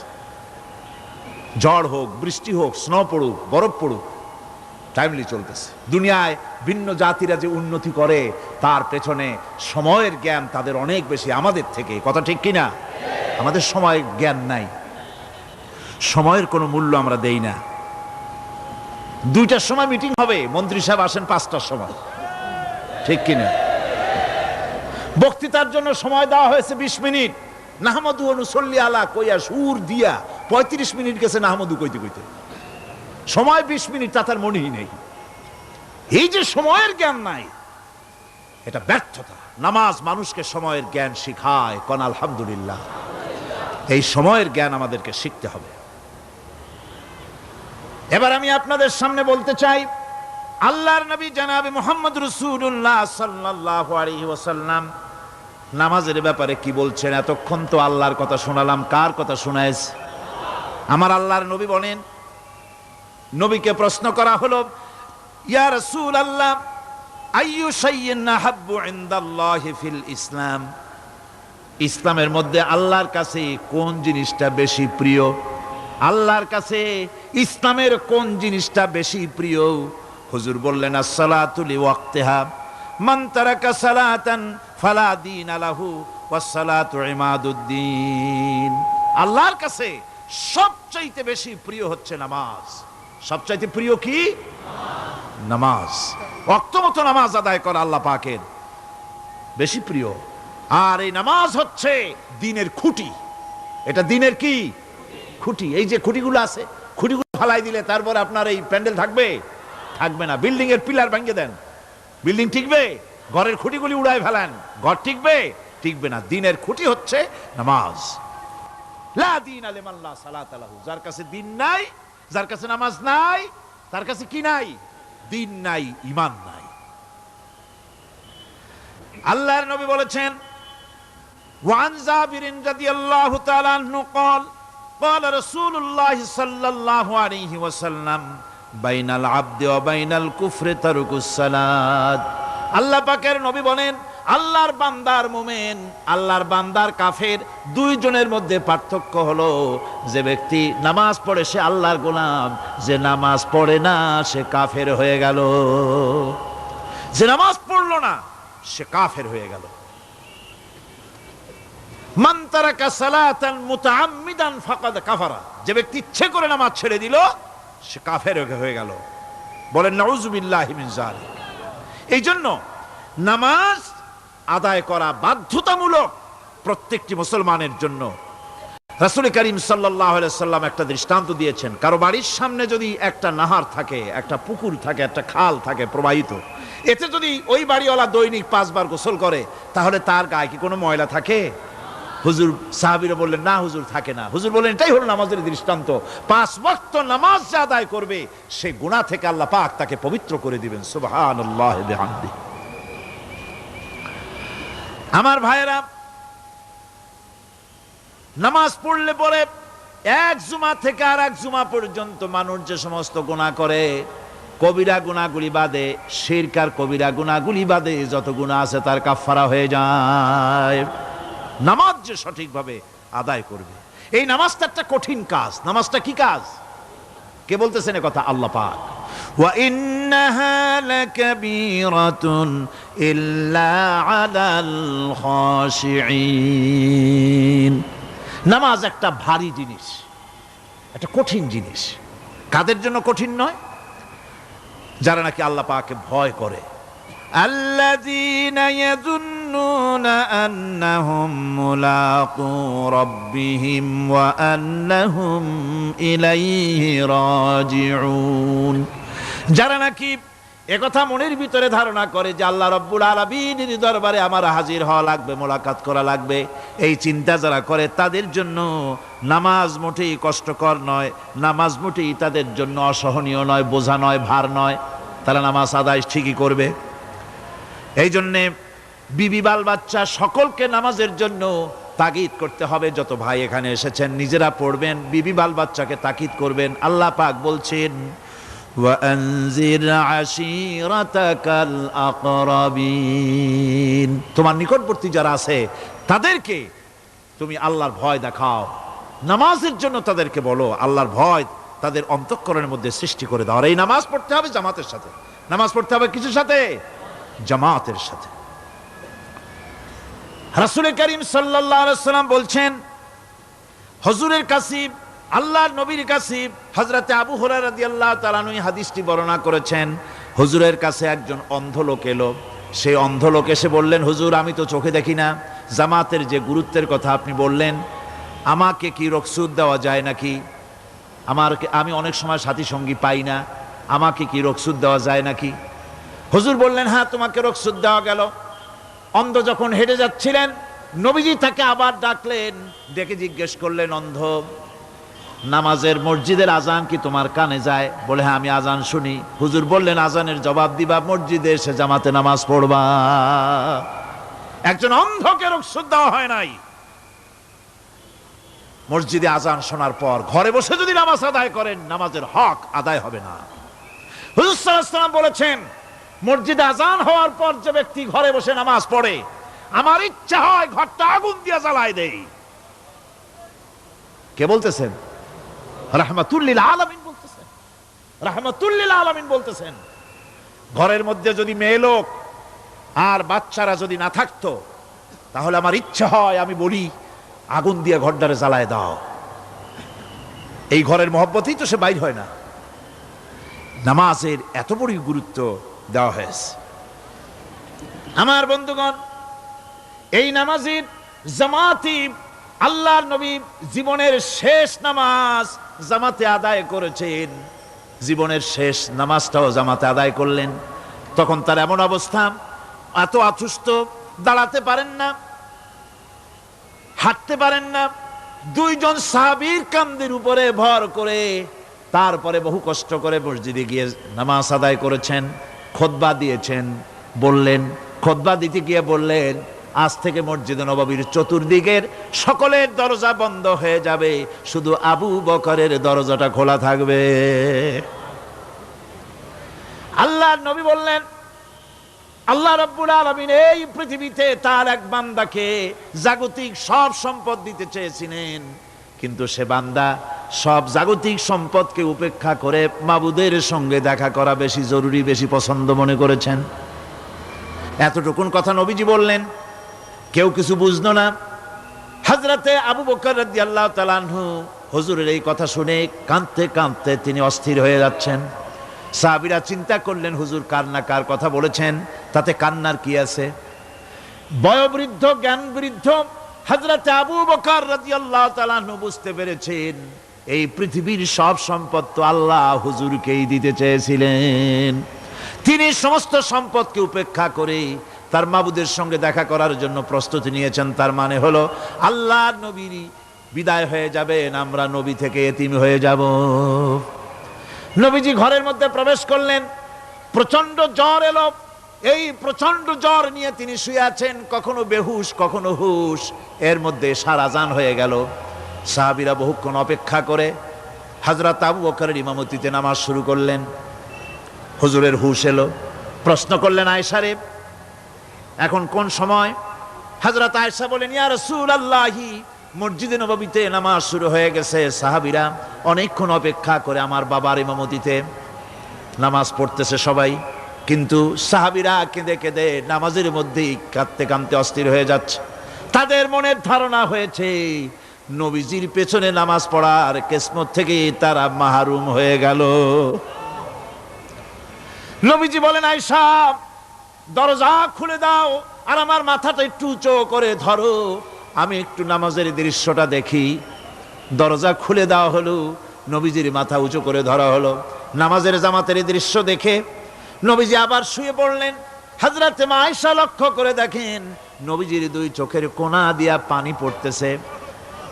ঝড় হোক, বৃষ্টি হোক, স্নো পড়ুক, বরফ পড়ুক, টাইমলি চলতেছে। দুনিয়ায় ভিন্ন জাতিরা যে উন্নতি করে, তার পেছনে সময়ের জ্ঞান তাদের অনেক বেশি আমাদের থেকে। কথা ঠিক কিনা? আমাদের সময়ের জ্ঞান নাই, সময়ের কোনো মূল্য আমরা দেই না। 2টার সময় মিটিং হবে, মন্ত্রী সাহেব আসেন 5টার সময়, ঠিক কিনা? বক্তৃতার জন্য সময় দেওয়া হয়েছে 20 মিনিট, নাহমাদু ওয়া নুসাল্লি আলা কইয়া সুর দিয়া 35 মিনিট গেছে নাহমাদু কইতে কইতে। সময় 20 মিনিট, তা তার মনেই নেই। এই যে সময়ের জ্ঞান নাই, এটা ব্যর্থতা। নামাজ মানুষকে সময়ের জ্ঞান শিখায়। কোন আলহামদুলিল্লাহ। এই সময়ের জ্ঞান আমাদেরকে শিখতে হবে। এবার আমি আপনাদের সামনে বলতে চাই, আল্লাহর নবী জনাবে মুহাম্মদ রাসূলুল্লাহ সাল্লাল্লাহু আলাইহি ওয়াসাল্লাম নামাজের ব্যাপারে কি বলছেন। এতক্ষণ তো আল্লাহর কথা শোনালাম, কার কথা শোনাইছে? আমার আল্লাহর নবী বলেন, নবীকে প্রশ্ন করা হলো, ইয়া রাসূলুল্লাহ আইয়ু শাইইন আহাব্বু ইনদাল্লাহি ফিল ইসলাম, ইসলামের মধ্যে আল্লাহর কাছে কোন জিনিসটা বেশি প্রিয়? আল্লাহর কাছে ইসলামের কোন জিনিসটা বেশি প্রিয়? হুজুর বললেন, as-সালাতু লিওয়াক্তিহা, মান তারাকা সালাতান ফালা দীন লাহু ওয়াস-সালাতু ইমাদুদ্দিন। আল্লাহর কাছে সবচাইতে বেশি প্রিয় হচ্ছে নামাজ। সবচাইতে প্রিয় কি? নামাজ। ওয়াক্ত মতো নামাজ আদায় করা আল্লাহ পাকের বেশি প্রিয়। আর এই নামাজ হচ্ছে দ্বীনের খুঁটি। এটা দ্বীনের কি? খুঁটি। এই যে খুঁটিগুলো আছে, খুঁটিগুলো ফালাই দিলে তারপর আপনার এই প্যান্ডেল থাকবে? থাকবে না। বিল্ডিং এর পিলার ভেঙে দেন, বিল্ডিং টিকবে? ঘরের খুঁটিগুলি উড়ায় ফেলেন, ঘর টিকবে? টিকবে না। দ্বীনের খুঁটি হচ্ছে নামাজ। লা দীনা লিমান লা সালাতা লাহু, যার কাছে দ্বীন নাই, যার কাছে নামাজ নাই, তার কাছে কি নাই? দ্বীন নাই, ঈমান নাই। আল্লাহর নবী বলেছেন, ওয়ান জাবির রাদিয়াল্লাহু তাআলা আনহু قال قال رسول الله صلى الله عليه وسلم بين العبد وبين الكفر ترك الصلاة। আল্লাহ পাকের নবী বলেন, আল্লাহর বান্দার মুমিন, আল্লাহর বান্দার কাফের, দুইজনের মধ্যে পার্থক্য হলো, যে ব্যক্তি নামাজ পড়ে সে আল্লাহর গোলাম, যে নামাজ পড়ে না সে কাফের হয়ে গেল। যে নামাজ পড়লো না সে কাফের হয়ে গেল। মান তারাকা সালাতান মুতাআম্মিদান ফাকাদ কাফারা, যে ব্যক্তি ইচ্ছে করে নামাজ ছেড়ে দিল সে কাফের হয়ে গেল। বলেন নাউযুবিল্লাহি মিন যালিক। এই জন্য নামাজ আদায় করা বাধ্যতামূলক প্রত্যেকটি মুসলমানের জন্য। রাসূল করিম সাল্লাল্লাহু আলাইহি সাল্লাম একটা দৃষ্টান্ত দিয়েছেন, কারো বাড়ির সামনে যদি একটা নাহার থাকে, একটা পুকুর থাকে, একটা খাল থাকে প্রবাহিত, এতে যদি ওই বাড়িওয়ালা দৈনিক 5 বার গোসল করে, তাহলে তার গায়ে কি কোনো ময়লা থাকে? হুজুর, সাহাবীরা বললেন না হুজুর, থাকে না। হুজুর বললেন, এটাই হলো নামাজের দৃষ্টান্ত। 5 ওয়াক্ত নামাজ যে আদায় করবে, সে গুনাহ থেকে আল্লাহ পাক তাকে পবিত্র করে দিবেন। সুবহানাল্লাহি বিহামদি। আমার ভাইয়েরা, নামাজ পড়লে পরে এক জুমা থেকে আর এক জুমা পর্যন্ত মানুষ যে সমস্ত গুনাহ করে, কবিরা গুনাহগুলি বাদে, শিরক আর কবিরা গুনাহগুলি বাদে যত গুনাহ আছে তার কাফারা হয়ে যায়। নামাজ যে সঠিকভাবে আদায় করবে, এই নামাজটা একটা কঠিন কাজ। নামাজটা কি কাজ? কে বলতেছেন এ কথা? আল্লাহ পাক। ওয়া ইন্নাহা লাকাবীরাতুন ইল্লা আলাল খাশিঈন। নামাজ একটা ভারী জিনিস, একটা কঠিন জিনিস। কাদের জন্য কঠিন নয়? যারা নাকি আল্লাহ পাককে ভয় করে। আল্লাযীনা ইয়াযুন্নুনা আন্নাহুম মুলাকু রাব্বিহিম ওয়া আন্নাহুম ইলাইহি রাজিউন। যারা নাকি একথা মনের ভিতরে ধারণা করে যে আল্লাহ রাব্বুল আলামিনের দরবারে আমার হাজির হওয়া লাগবে, মোলাকাত করা লাগবে, এই চিন্তা যারা করে তাদের জন্য নামাজ মোটেই কষ্টকর নয়, নামাজ মোটেই তাদের জন্য অসহনীয় নয়, বোঝা নয়, ভার নয়। তারা নামাজ আদায় ঠিকই করবে। এই জন্যে বিবি বাল বাচ্চা সকলকে নামাজের জন্য তাগিদ করতে হবে। যত ভাই এখানে এসেছেন নিজেরা পড়বেন, বিবি বাল বাচ্চাকে তাকিদ করবেন। আল্লাহ পাক বলছেন ওয়ানজির আশিরাতাকাল আকরাবিন, তোমার নিকটবর্তী যারা আছে তাদেরকে তুমি আল্লাহর ভয় দেখাও। নামাজের জন্য তাদেরকে বলো আল্লাহর ভয় তাদের অন্তঃকরণের মধ্যে সৃষ্টি করে দাও। আর এই নামাজ পড়তে হবে জামাতের সাথে। নামাজ পড়তে হবে কিসের সাথে? জামাতের সাথে। রাসূল করিম সাল্লাল্লাহু আলাইহি ওয়াসাল্লাম বলছেন, হুজুরের কাছে, আল্লাহর নবীর কাছে হযরতে আবু হুরায়রা রাদিয়াল্লাহু তাআলা আনহু হাদিসটি বর্ণনা করেছেন। হুজুরের কাছে একজন অন্ধ লোক এলো। সেই অন্ধ লোক এসে বললেন, হুজুর আমি তো চোখে দেখি না, জামাতের যে গুরুত্বের কথা আপনি বললেন, আমাকে কি রুখসত দেওয়া যায় নাকি? আমি অনেক সময় সাথী সঙ্গী পাই না, আমাকে কি রুখসত দেওয়া যায় নাকি? হুজুর বললেন, হ্যাঁ তোমাকে রুখসত দেওয়া গেল। অন্ধ যখন হেঁটে যাচ্ছিলেন নবীজি তাকে আবার ডাকলেন, ডেকে জিজ্ঞেস করলেন, অন্ধ নামাজের মসজিদের আজান কি তোমার কানে যায়? বলে হ্যাঁ আমি আজান শুনি। হুজুর বললেন, আজানের জবাব দিবা, মসজিদে এসে জামাতে নামাজ পড়বা। একজন অন্ধকে রুখসত দেওয়া হয় নাই। মসজিদে আজান শোনার পর ঘরে বসে যদি নামাজ আদায় করেন নামাজের হক আদায় হবে না। হুজুর সাল্লাল্লাহু আলাইহি ওয়াসাল্লাম বলেছেন, মসজিদে আজান হওয়ার পর যে ব্যক্তি ঘরে বসে নামাজ পড়ে, আমার ইচ্ছা হয় ঘরটা আগুন দিয়ে জ্বালায় দেই। কে বলতেছেন? রাহমাতুল লিল আলামিন বলতেছেন। রাহমাতুল লিল আলামিন বলতেছেন, ঘরের মধ্যে যদি মেয়ে লোক আর বাচ্চারা যদি না থাকতো তাহলে আমার ইচ্ছা হয় আমি বলি আগুন দিয়ে ঘরটারে জ্বালায় দাও। এই ঘরের মহব্বতেই তো সে বাইর হয় না। নামাজের এত বড় গুরুত্ব দেওয়া হয়েছে। আমার বন্ধুগণ, এই নামাজের জামাতি আল্লাহর নবী জীবনের শেষ নামাজ জামাতে আদায় করেছেন। জীবনের শেষ নামাজটাও জামাতে আদায় করলেন। তখন তার এমন অবস্থা, এত অসুস্থ, দাঁড়াতে পারেন না, হাঁটতে পারেন না। দুইজন সাহাবীর কাঁধের উপরে ভর করে তারপরে বহু কষ্ট করে মসজিদে গিয়ে নামাজ আদায় করেছেন। খুতবা দিয়েছেন, বললেন, খুতবা দিতে গিয়ে বললেন, আজ থেকে মসজিদে নববীর চতুর্দিকের সকলের দরজা বন্ধ হয়ে যাবে, শুধু আবু বকরের দরজাটা খোলা থাকবে। আল্লাহর নবী বললেন, আল্লাহ রাব্বুল আলামিন এই পৃথিবীতে তার এক বান্দাকে জাগতিক সব সম্পদ দিতে চেয়েছিলেন, কিন্তু সে বান্দা সব জাগতিক সম্পদকে উপেক্ষা করে মাবুদের সঙ্গে দেখা করা বেশি জরুরি, বেশি পছন্দ মনে করেছেন। এতটুকুন কথা নবীজি বললেন, কেউ কিছু বুঝলো না। হযরতে আবু বকর রাদিয়াল্লাহু তাআলা আনহু হুজুরের এই কথা শুনে কাঁদতে কাঁদতে তিনি অস্থির হয়ে যাচ্ছেন। সাহাবীরা চিন্তা করলেন, হুজুর কার না কার কথা বলেছেন, তাতে কান্নার কি আছে? বয়োবৃদ্ধ, জ্ঞান বৃদ্ধ হযরতে আবু বকর রাদিয়াল্লাহু তাআলা আনহু বুঝতে পেরেছেন এই পৃথিবীর সব সম্পদ তো আল্লাহ হুজুরকেই দিতে চেয়েছিলেন। তিনি সমস্ত সম্পদকে উপেক্ষা করে তার মাবুদের সঙ্গে দেখা করার জন্য প্রস্তুতি নিয়েছেন। তার মানে হলো আল্লাহর নবীর বিদায় হয়ে যাবেন, আমরা নবী থেকে এতিম হয়ে যাব। নবীজি ঘরের মধ্যে প্রবেশ করলেন, প্রচন্ড জ্বর এলো। এই প্রচন্ড জ্বর নিয়ে তিনি শুয়ে আছেন, কখনো বেহুশ কখনো হুশ। এর মধ্যে সারা আজান হয়ে গেল। সাহাবীরা বহুক্ষণ অপেক্ষা করে হযরত আবু বকরের ইমামতিতে নামাজ শুরু করলেন। হুজুরের হুশ এলো, প্রশ্ন করলেন, আয়েশা রে এখন কোন সময়? হযরত আয়েশা বলেন, ইয়া রাসূলুল্লাহি মসজিদে নববীতে নামাজ শুরু হয়ে গেছে। সাহাবীরা অনেকক্ষণ অপেক্ষা করে আমার বাবার ইমামতিতে নামাজ পড়তেছে সবাই, কিন্তু সাহাবীরা কেঁদে কেঁদে নামাজের মধ্যেই কাঁদতে কাঁদতে অস্থির হয়ে যাচ্ছে। তাদের মনের ধারণা হয়েছে নবীজির পেছনে নামাজ পড়ার কিসমত থেকে তারা মাহরুম হয়ে গেল। নবীজি বলেন, আয়েশা দরজা খুলে দাও আর আমার মাথাটা একটু উঁচু করে ধরো, আমি একটু নামাজের দৃশ্যটা দেখি। দরজা খুলে দেওয়া হলো, নবীজির মাথা উঁচু করে ধরা হলো। নামাজের জামাতের দৃশ্য দেখে নবীজি আবার শুয়ে পড়লেন। হযরত মা আয়েশা লক্ষ্য করে দেখেন নবীজির দুই চোখের কোণা দিয়া পানি পড়তেছে।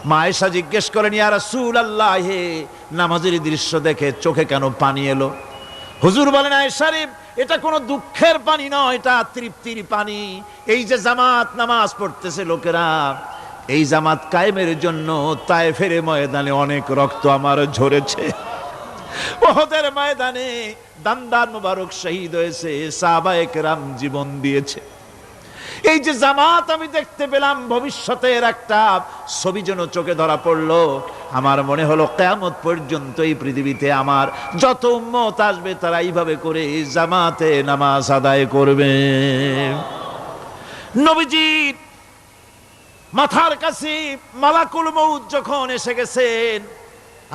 মা আয়েশা জিজ্ঞেস করেন, ইয়া রাসূলুল্লাহ, হে নামাজের দৃশ্য দেখে চোখে কেন পানি এলো? হুজুর বলেন, আয়েশা রে, এটা কোনো দুঃখের পানি নয়, এটা তৃপ্তির পানি। এই যে জামাত নামাজ পড়তেছে লোকেরা, এই জামাত কায়েমের জন্য তায়েফের ময়দানে অনেক রক্ত আমার ঝরেছে। উহুদের ময়দানে দান্দান মুবারক শহীদ হয়েছে, সাহাবায়ে কেরাম জীবন দিয়েছে। এই যে জামাত আমি দেখতে পেলাম, ভবিষ্যতের একটা ছবি যেন চোখে ধরা পড়লো। আমার মনে হলো কিয়ামত পর্যন্ত এই পৃথিবীতে আমার যত উম্মত আসবে তারা এইভাবে করে জামাতে নামাজ আদায় করবে। নবীজির মাথার কাছে মালাকুল মউত যখন এসে গেছেন,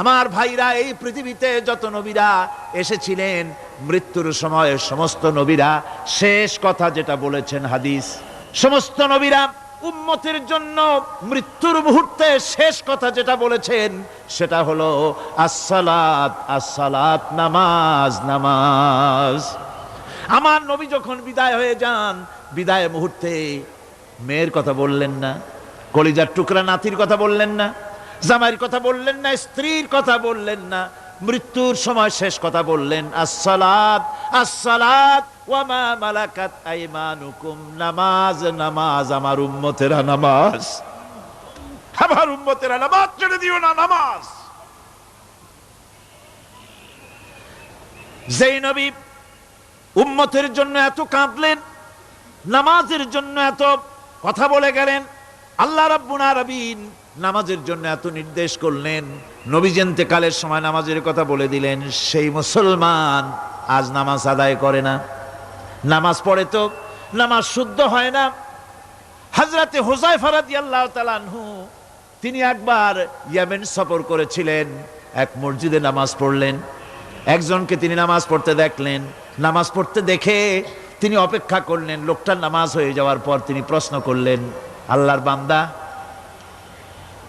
আমার ভাইরা, এই পৃথিবীতে যত নবীরা এসেছিলেন মৃত্যুর সময় সমস্ত নবীরা শেষ কথা যেটা বলেছেন, হাদিস, সমস্ত নবীরা উম্মতের জন্য মৃত্যুর মুহূর্তে শেষ কথা যেটা বলেছেন সেটা হলো আসসালাত, আসসালাত, নামাজ, নামাজ। আমার নবী যখন বিদায় হয়ে যান, বিদায় মুহূর্তে মেয়ের কথা বললেন না, কলিজার টুকরা নাতির কথা বললেন না, জামাইয়ের কথা বললেন না, স্ত্রীর কথা বললেন না, মৃত্যুর সময় শেষ কথা বললেন আসসালাত, আসসালাত ওয়া মা মালাকাত আইমানুকুম, নামাজ, নামাজ, আমার উম্মতেরা নামাজ, আমার উম্মতেরা নামাজ ছেড়ে দিও না, নামাজ। যেই নবী উম্মতের জন্য এত কাঁদলেন, নামাজের জন্য এত কথা বলে গেলেন, আল্লাহ রাব্বুল আলামিন নামাজের জন্য এত নির্দেশ করলেন, নবী ইন্তেকালের সময় নামাজের কথা বলে দিলেন, সেই মুসলমান আজ নামাজ আদায় করে না। নামাজ পড়ে তো নামাজ শুদ্ধ হয় না। হযরতে হুযায়ফা রাদিয়াল্লাহু তাআলা আনহু তিনি একবার ইয়েমেন সফর করেছিলেন, এক মসজিদে নামাজ পড়লেন। একজনকে তিনি নামাজ পড়তে দেখলেন, নামাজ পড়তে দেখে তিনি অপেক্ষা করলেন। লোকটার নামাজ হয়ে যাওয়ার পর তিনি প্রশ্ন করলেন, আল্লাহর বান্দা,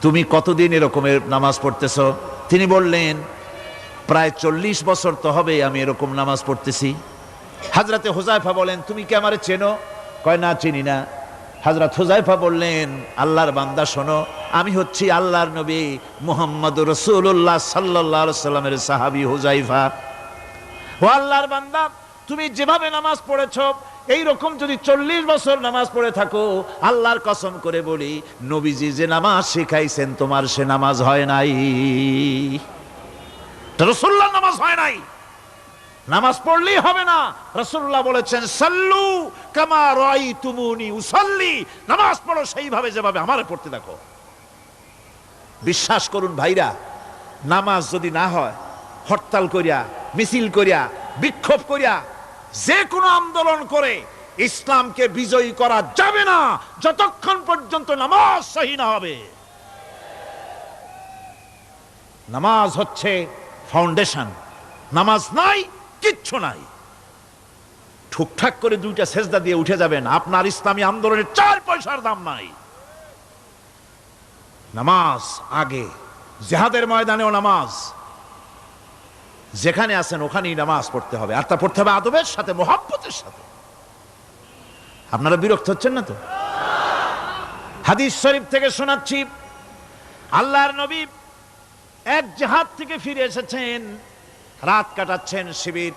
তুমি কতদিন এরকমের নামাজ পড়তেছো? তিনি বললেন, প্রায় 40 বছর তো হবে আমি এরকম নামাজ পড়তেছি। হযরতে হুযায়ফা বলেন, তুমি কি আমারে চেনো? কয়, না, চিনি না। হযরত হুযায়ফা বললেন, আল্লাহর বান্দা শোনো, আমি হচ্ছি আল্লাহর নবী মুহাম্মদুর রাসূলুল্লাহ সাল্লাল্লাহু আলাইহি সাল্লামের সাহাবী হুযায়ফা। ও আল্লাহর বান্দা, তুমি যেভাবে নামাজ পড়েছো এই রকম যদি 40 বছর নামাজ পড়ে থাকো, আল্লাহর কসম করে বলি, নবীজি যে নামাজ শিখাইছেন তোমার সে নামাজ হয় নাই, রাসূলুল্লাহর নামাজ হয় নাই। নামাজ পড়লেই হবে না। রাসূলুল্লাহ বলেছেন, সাল্লু কামা রাআইতুমুনি উসাল্লি, নামাজ পড়ো সেইভাবে যেভাবে আমারে পড়তে দেখো। বিশ্বাস করুন ভাইরা, নামাজ যদি না হয়, হরতাল করিয়া, মিছিল করিয়া, বিক্ষোভ করিয়া, যে কোনো আন্দোলন করে ইসলামকে বিজয়ী করা যাবে না যতক্ষণ পর্যন্ত নামাজ সহি না হবে। নামাজ হচ্ছে ফাউন্ডেশন। নামাজ নাই, কিচ্ছু নাই। ঠুকঠাক করে 2টা সেজদা দিয়ে উঠে যাবেন, আপনার ইসলামী আন্দোলনের 4 পয়সার দাম নাই। নামাজ আগে, জিহাদের ময়দানেও নামাজ, যেখানে আছেন ওখানেই নামাজ পড়তে হবে, আর তা পড়তে হবে আদবের সাথে, মুহাব্বতের সাথে। আপনারা বিরক্ত হচ্ছেন না তো? হাদিস শরীফ থেকে শোনাচ্ছি, আল্লাহর নবী এক জিহাদ থেকে ফিরে এসেছেন, রাত কাটাচ্ছেন, শিবির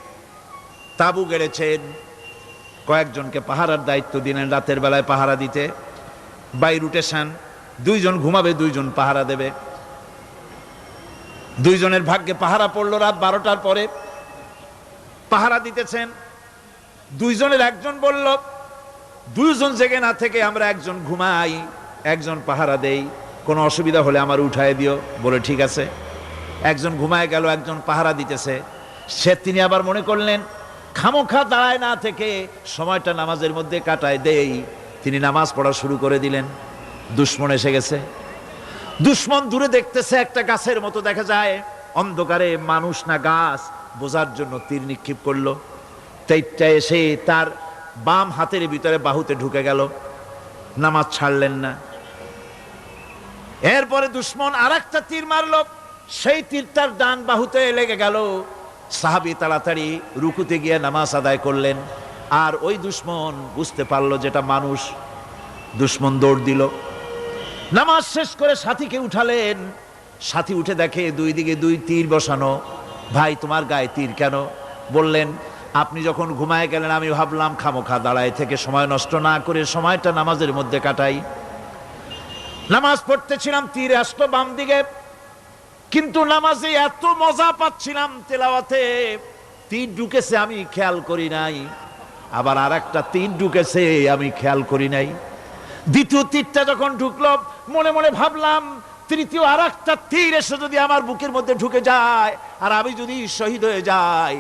তাবু গেড়েছেন, কয়েকজনকে পাহারার দায়িত্ব দিলেন রাতের বেলায় পাহারা দিতে। বাই রুটেশন, 2 জন ঘুমাবে, 2 জন পাহারা দেবে। 2 জনের ভাগ্যে পাহারা পড়লো রাত 12টার পরে, পাহারা দিতেছেন। 2 জনের একজন বলল, 2 জন জেগে না থেকে আমরা 1 জন ঘুমাই, 1 জন পাহারা দেই। কোনো অসুবিধা হলে আমার উঠায় দিও। বলে ঠিক আছে। একজন ঘুমায় গেল, একজন পাহারা দিতেছে। তিনি আবার মনে করলেন খামোখা দাঁড়ায় না থেকে সময়টা নামাজের মধ্যে কাটায় দেই। তিনি নামাজ পড়া শুরু করে দিলেন। দুশমন এসে গেছে। দুশমন দূরে দেখতেছে, একটা গাছের মতো দেখা যায়, অন্ধকারে মানুষ না গাছ বোঝার জন্য তীর নিক্ষেপ করলো। তীরটা এসে তার বাম হাতের ভিতরে বাহুতে ঢুকে গেল। নামাজ ছাড়লেন না। এরপরে দুশমন আর একটা তীর মারলো, সেই তীর তার ডান বাহুতে লেগে গেল। সাহাবী তাড়াতাড়ি রুকুতে গিয়ে নামাজ আদায় করলেন। আর ওই দুশমন বুঝতে পারলো যেটা মানুষ। দুশমন দৌড় দিল। নামাজ শেষ করে সাথীকে উঠালেন। সাথী উঠে দেখে দুই দিকে দুই তীর বসানো। ভাই, তোমার গায়ে তীর কেন? বললেন, আপনি যখন ঘুমায় গেলেন আমি ভাবলাম খামোখা দাঁড়ায় থেকে সময় নষ্ট না করে সময়টা নামাজের মধ্যে কাটাই। নামাজ পড়তেছিলাম, তীর আসলো বাম দিকে, কিন্তু নামাজে এত মজা পাচ্ছিলাম তেলাওয়াতে, তীর ঢুকেছে আমি খেয়াল করি নাই। আবার আর একটা তীর ঢুকেছে আমি খেয়াল করি নাই। দ্বিতীয় তীরটা যখন ঢুকলো মনে মনে ভাবলাম তৃতীয় আর একটা তীর এসে যদি আমার বুকের মধ্যে ঢুকে যায় আর আমি যদি শহীদ হয়ে যাই,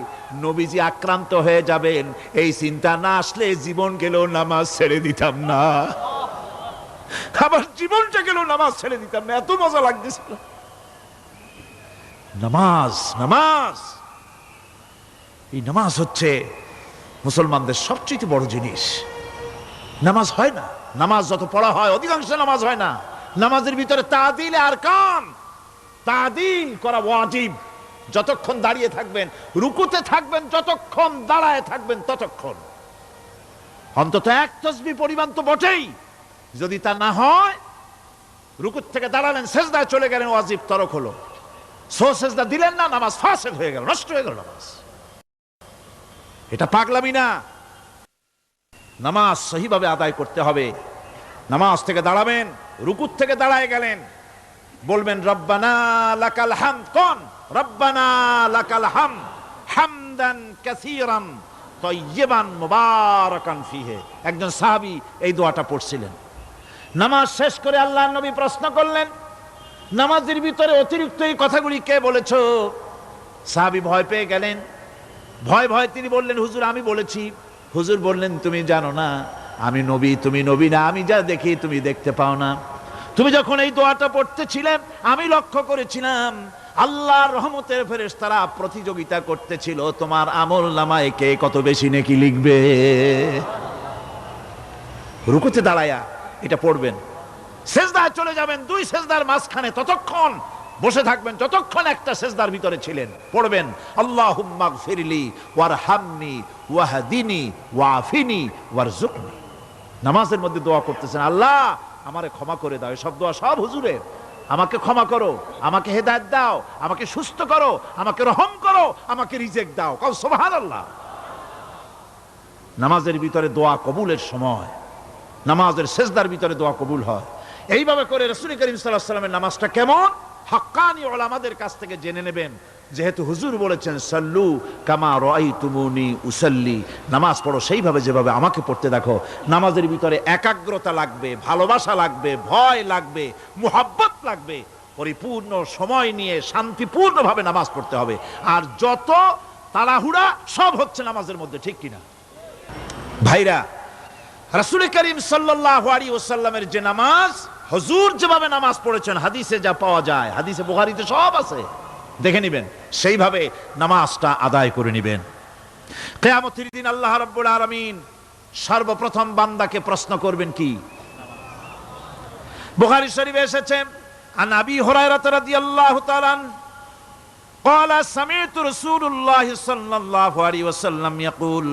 নবীজি আক্রান্ত হয়ে যাবেন, এই চিন্তা না আসলে জীবন গেলেও নামাজ ছেড়ে দিতাম না। আবার জীবনটা গেলেও নামাজ ছেড়ে দিতাম না, এত মজা লাগতেছিল। নামাজ, নামাজ, এই নামাজ হচ্ছে মুসলমানদের সবচেয়ে বড় জিনিস। নামাজ হয় না, নামাজ যত পড়া হয় অধিকাংশ নামাজ হয় না। নামাজের ভিতরে তাদিল আর কাম, তাদিল করা ওয়াজিব। যতক্ষণ দাঁড়িয়ে থাকবেন, রুকুতে থাকবেন, যতক্ষণ দাঁড়ায় থাকবেন ততক্ষণ অন্তত এক তাসবিহ পরিমাণ তো বটেই। যদি তা না হয়, রুকুত থেকে দাঁড়ালেন, সেজদায় চলে গেলেন, ওয়াজিব তরক হলো। সেজদা দিলেন না, নামাজ ফাসেদ হয়ে গেল, নষ্ট হয়ে গেল নামাজ। এটা পাগলামি না। নামাজ সহিভাবে আদায় করতে হবে। নামাজ থেকে দাঁড়াবেন, রুকুত থেকে দাঁড়ায় গেলেন, বলবেন রব্বানা লাকাল হামদ। কোন রব্বানা লাকাল হামদ হামদান কাসীরান তাইয়িবান মুবারাকান ফিহি। একজন সাহাবী এই দোয়াটা পড়ছিলেন। নামাজ শেষ করে আল্লাহর নবী প্রশ্ন করলেন, নামাজের ভিতরে অতিরিক্ত এই কথাগুলি কে বলেছো? সাহাবী ভয় পেয়ে গেলেন। ভয় ভয় তিনি বললেন, হুজুর আমি বলেছি। হুজুর বললেন, তুমি জানো না আমি নবী, তুমি নবী না, আমি যা দেখি তুমি দেখতে পাও না। তুমি যখন এই দোয়াটা পড়তেছিলে আমি লক্ষ্য করেছিলাম আল্লাহর রহমতের ফেরেশতারা প্রতিযোগিতা করতেছিল তোমার আমল নামায় কে কত বেশি নেকি লিখবে। রুকুতে দাঁড়ায়া এটা পড়বেন। সেজদায় চলে যাবেন, দুই সেজদার মাঝখানে ততক্ষণ বসে থাকবেন যতক্ষণ একটা সেজদার ভিতরে ছিলেন। পড়বেন আল্লাহুম্মা গফিরলি ওয়ারহামনি ওয়াহদিনি ওয়াফিনি ওয়ারজুকনি। নামাজের মধ্যে দোয়া করতেছেন, আল্লাহ আমারে ক্ষমা করে দাও। এসব দোয়া সব হুজুরের। আমাকে ক্ষমা করো, আমাকে হেদায়েত দাও, আমাকে সুস্থ করো, আমাকে রহম করো, আমাকে রিজিক দাও। কও সুবহানাল্লাহ। নামাজের ভিতরে দোয়া কবুলের সময়, নামাজের সেজদার ভিতরে দোয়া কবুল হয়। এইভাবে করে রাসূল করিম সাল্লাল্লাহু আলাইহি ওয়াসাল্লামের নামাজটা কেমন হাক্কানি উলামাদের কাছ থেকে জেনে নেবেন। যেহেতু হুজুর বলেছেন সাল্লু কামা রাআইতুমুনি উসাল্লি, নামাজ পড়ো সেইভাবে যেভাবে আমাকে পড়তে দেখো। নামাজের ভিতরে একাগ্রতা লাগবে, ভালোবাসা লাগবে, ভয় লাগবে, মুহাব্বত লাগবে। পরিপূর্ণ সময় নিয়ে শান্তিপূর্ণভাবে নামাজ পড়তে হবে। আর যত তাড়াহুড়া সব হচ্ছে নামাজের মধ্যে, ঠিক কিনা ভাইরা? রাসূল করিম সাল্লাল্লাহু আলাইহি ওয়াসাল্লামের যে নামাজ, হুজুর যেভাবে নামাজ পড়েছেন হাদিসে যা পাওয়া যায়, হাদিসে বুখারীতে সব আছে, দেখে নেবেন, সেইভাবে নামাজটা আদায় করে নেবেন। কিয়ামতের দিন আল্লাহ রাব্বুল আলামিন সর্বপ্রথম বান্দাকে প্রশ্ন করবেন কি? বুখারী শরীফে এসেছে, আন আবি হুরায়রা রাদিয়াল্লাহু তাআলা قال سمعت رسول الله صلى الله عليه وسلم يقول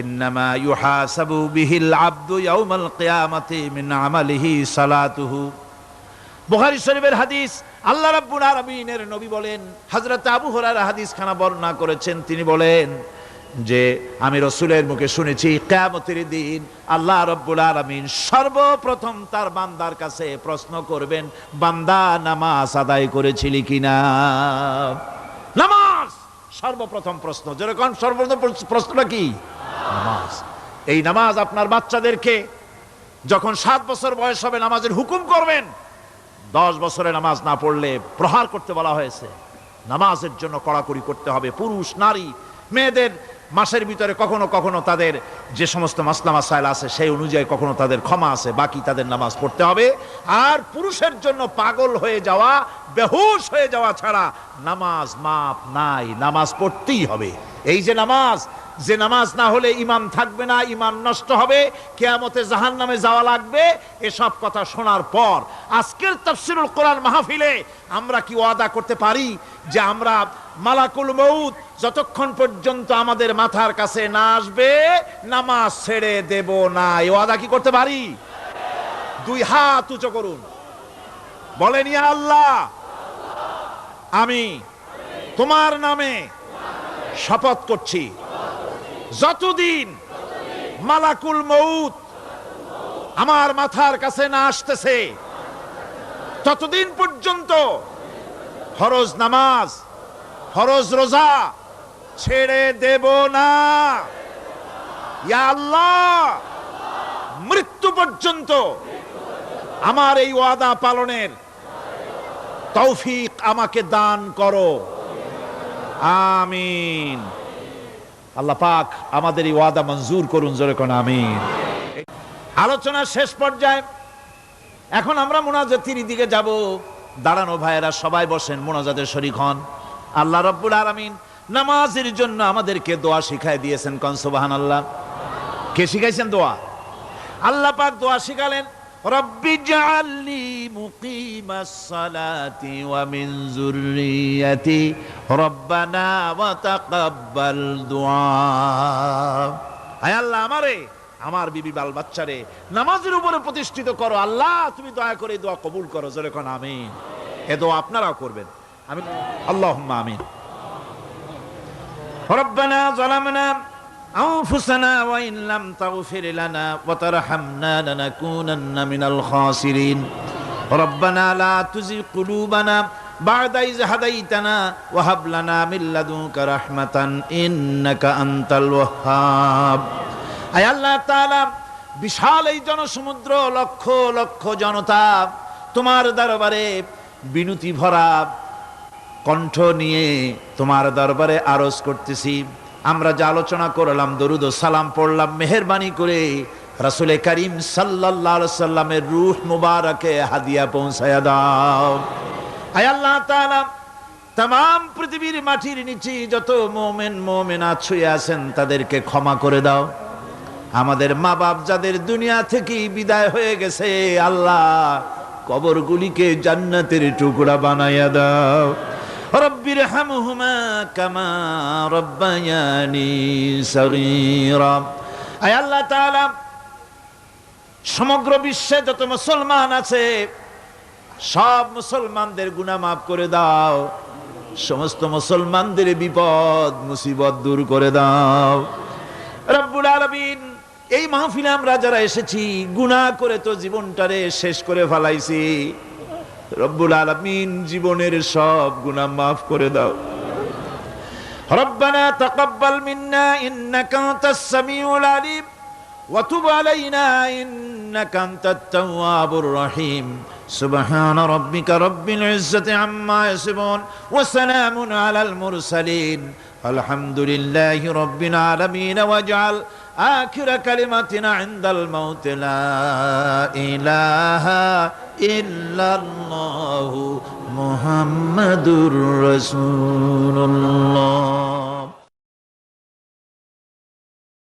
إنما يحاسب به العبد يوم القيامة من عمله صلاته। বুখারী শরীফের হাদিস। আল্লাহ রাব্বুল আলামিনের নবী বলেন, হযরত আবু হুরায়রা হাদিস খানা বর্ণনা করেছেন, তিনি বলেন যে আমি রাসূলের মুখে শুনেছি কিয়ামতের দিন আল্লাহ রাব্বুল আলামিন সর্বপ্রথম তার বান্দার কাছে প্রশ্ন করবেন, বান্দা নামাজ আদায় করেছিলি কিনা? নামাজ সর্বপ্রথম প্রশ্ন। যেরকম সর্বপ্রথম প্রশ্নটা কি? নামাজ। এই নামাজ আপনার বাচ্চাদেরকে যখন 7 বছর বয়স হবে নামাজের হুকুম করবেন, 10 বছরে নামাজ না পড়লে প্রহার করতে বলা হয়েছে। নামাজের জন্য কড়াকড়ি করতে হবে। পুরুষ নারী মেয়েদের মাসের ভিতরে কখনো কখনো তাদের যে সমস্ত মাসলা মাসাইল আছে সেই অনুযায়ী কখনো তাদের ক্ষমা আছে, বাকি তাদের নামাজ পড়তে হবে। আর পুরুষের জন্য পাগল হয়ে যাওয়া, বেহুশ হয়ে যাওয়া ছাড়া নামাজ মাপ নাই, নামাজ পড়তেই হবে। এই যে নামাজ না হলে ঈমান থাকবে না, ঈমান নষ্ট হবে, কিয়ামতে জাহান্নামে যাওয়া লাগবে। এসব কথা শোনার পর আজকের তাফসীরুল কোরআন মাহফিলে আমরা কি ওয়াদা করতে পারি যে আমরা মালাকুল মউত যতক্ষণ পর্যন্ত আমাদের মাথার কাছে না আসবে নামাজ ছেড়ে দেব না? এই ওয়াদা কি করতে পারি? 2 হাত উঁচু করুন, বলেন ইয়া আল্লাহ, আমি তোমার নামে শপথ করছি, যতদিন মালাকুল মউত আমার মাথার কাছে না আসতেছে ততদিন পর্যন্ত ফরজ নামাজ, ফরজ রোজা ছেড়ে দেব না। ইয়া আল্লাহ, মৃত্যু পর্যন্ত আমার এই ওয়াদা পালনের তৌফিক আমাকে দান করো, আমিন। আল্লাহ পাক আমাদের এই ওয়াদা মঞ্জুর করুন, জোরে কোন আমিন। আলোচনার শেষ পর্যায়ে এখন আমরা মুনাজাতের দিকে যাব। দাঁড়ানো ভাইয়েরা সবাই বসেন, মুনাজাতের শরীক হন। আল্লাহ রাব্বুল আলামিন নামাজের জন্য আমাদেরকে দোয়া শিখাই দিয়েছেন, কোন সুবহানাল্লাহ। কে শিখাইছেন দোয়া? আল্লাহ পাক দোয়া শিখালেন, রব্বি জাআলনি মুকিমাস সালাতি ওয়া মিন যুররিয়াতি রব্বানা ওয়া তাকাব্বাল দুআ। আয় আল্লাহ, আমারে আমার বিবি বাল বাচ্চারে নামাজের উপরে প্রতিষ্ঠিত করো। আল্লাহ, তুমি দয়া করে দোয়া কবুল করো, জোরে কোন আমিন। এ দোয়া আপনারাও করবেন, আমিন, আল্লাহুম্মা আমিন। রব্বানা যালামনা আনফুসানা ওয়া ইন লাম তাগফির লানা ওয়া তারহামনা লানাকুনান্না মিনাল খাসিরিন। রব্বানা লা তুযিগ কুলুবানা বা'দা ইয হাদাইতানা ওয়া হাব লানা মিন লাদুনকা রাহমাতান ইন্নাকা আনতাল ওয়াহ্হাব। আয় আল্লাহ তাআলা, বিশাল এই জনসমুদ্র, লক্ষ লক্ষ জনতা তোমার দরবারে বিনতি ভরা কণ্ঠ নিয়ে তোমার দরবারে আরজ করতেছি। আমরা যে আলোচনা করলাম, দরুদ ও সালাম পড়লাম, মেহেরবানি করে রাসূল করিম সাল্লাল্লাহু আলাইহি সাল্লামের রূহ মুবারকে হাদিয়া পৌঁছায়া দাও। আয় আল্লাহ তাআলা, तमाम পৃথিবীর মাটির নিচে যত মুমিন মুমিনাত শুয়ে আছেন তাদেরকে ক্ষমা করে দাও। আমাদের মা বাপ যাদের দুনিয়া থেকে বিদায় হয়ে গেছে, আল্লাহ কবরগুলিকে জান্নাতের টুকরা বানায়া দাও। রব্বির হামহুমা কামা রব্বায়ানি সগীরা। আয় আল্লাহ তাআলা, সমগ্র বিশ্বে যত মুসলমান আছে সব মুসলমানদের গুনাহ মাফ করে দাও। সমস্ত মুসলমানদের বিপদ মুসিবত দূর করে দাও। রব্বুল আলামিন, এই মাহফিলে আমরা যারা এসেছি গুনাহ করে তো জীবনটারে শেষ করে ফেলাইছি। রব্বুল আলামিন, জীবনের সব গুনাহ মাফ করে দাও। রব্বানা তাকাব্বাল মিন্না ইন্নাকা আনতাস সামিউল আলিম ওয়া তুব আলাইনা ইন্নাকা আনতাত তাওয়াবুর রহিম। সুবহান রাব্বিকা রাব্বিল ইজ্জাতি আম্মা ইয়াসিফুন ওয়া সালামুন আলাল মুরসালিন আলহামদুলিল্লাহি রাব্বিল আলামিন। ওয়াজআল আখির কালিমাতিনা ইনদাল মাউত লা ইলাহা ইল্লাল্লাহু মুহাম্মাদুর রাসূলুল্লাহ।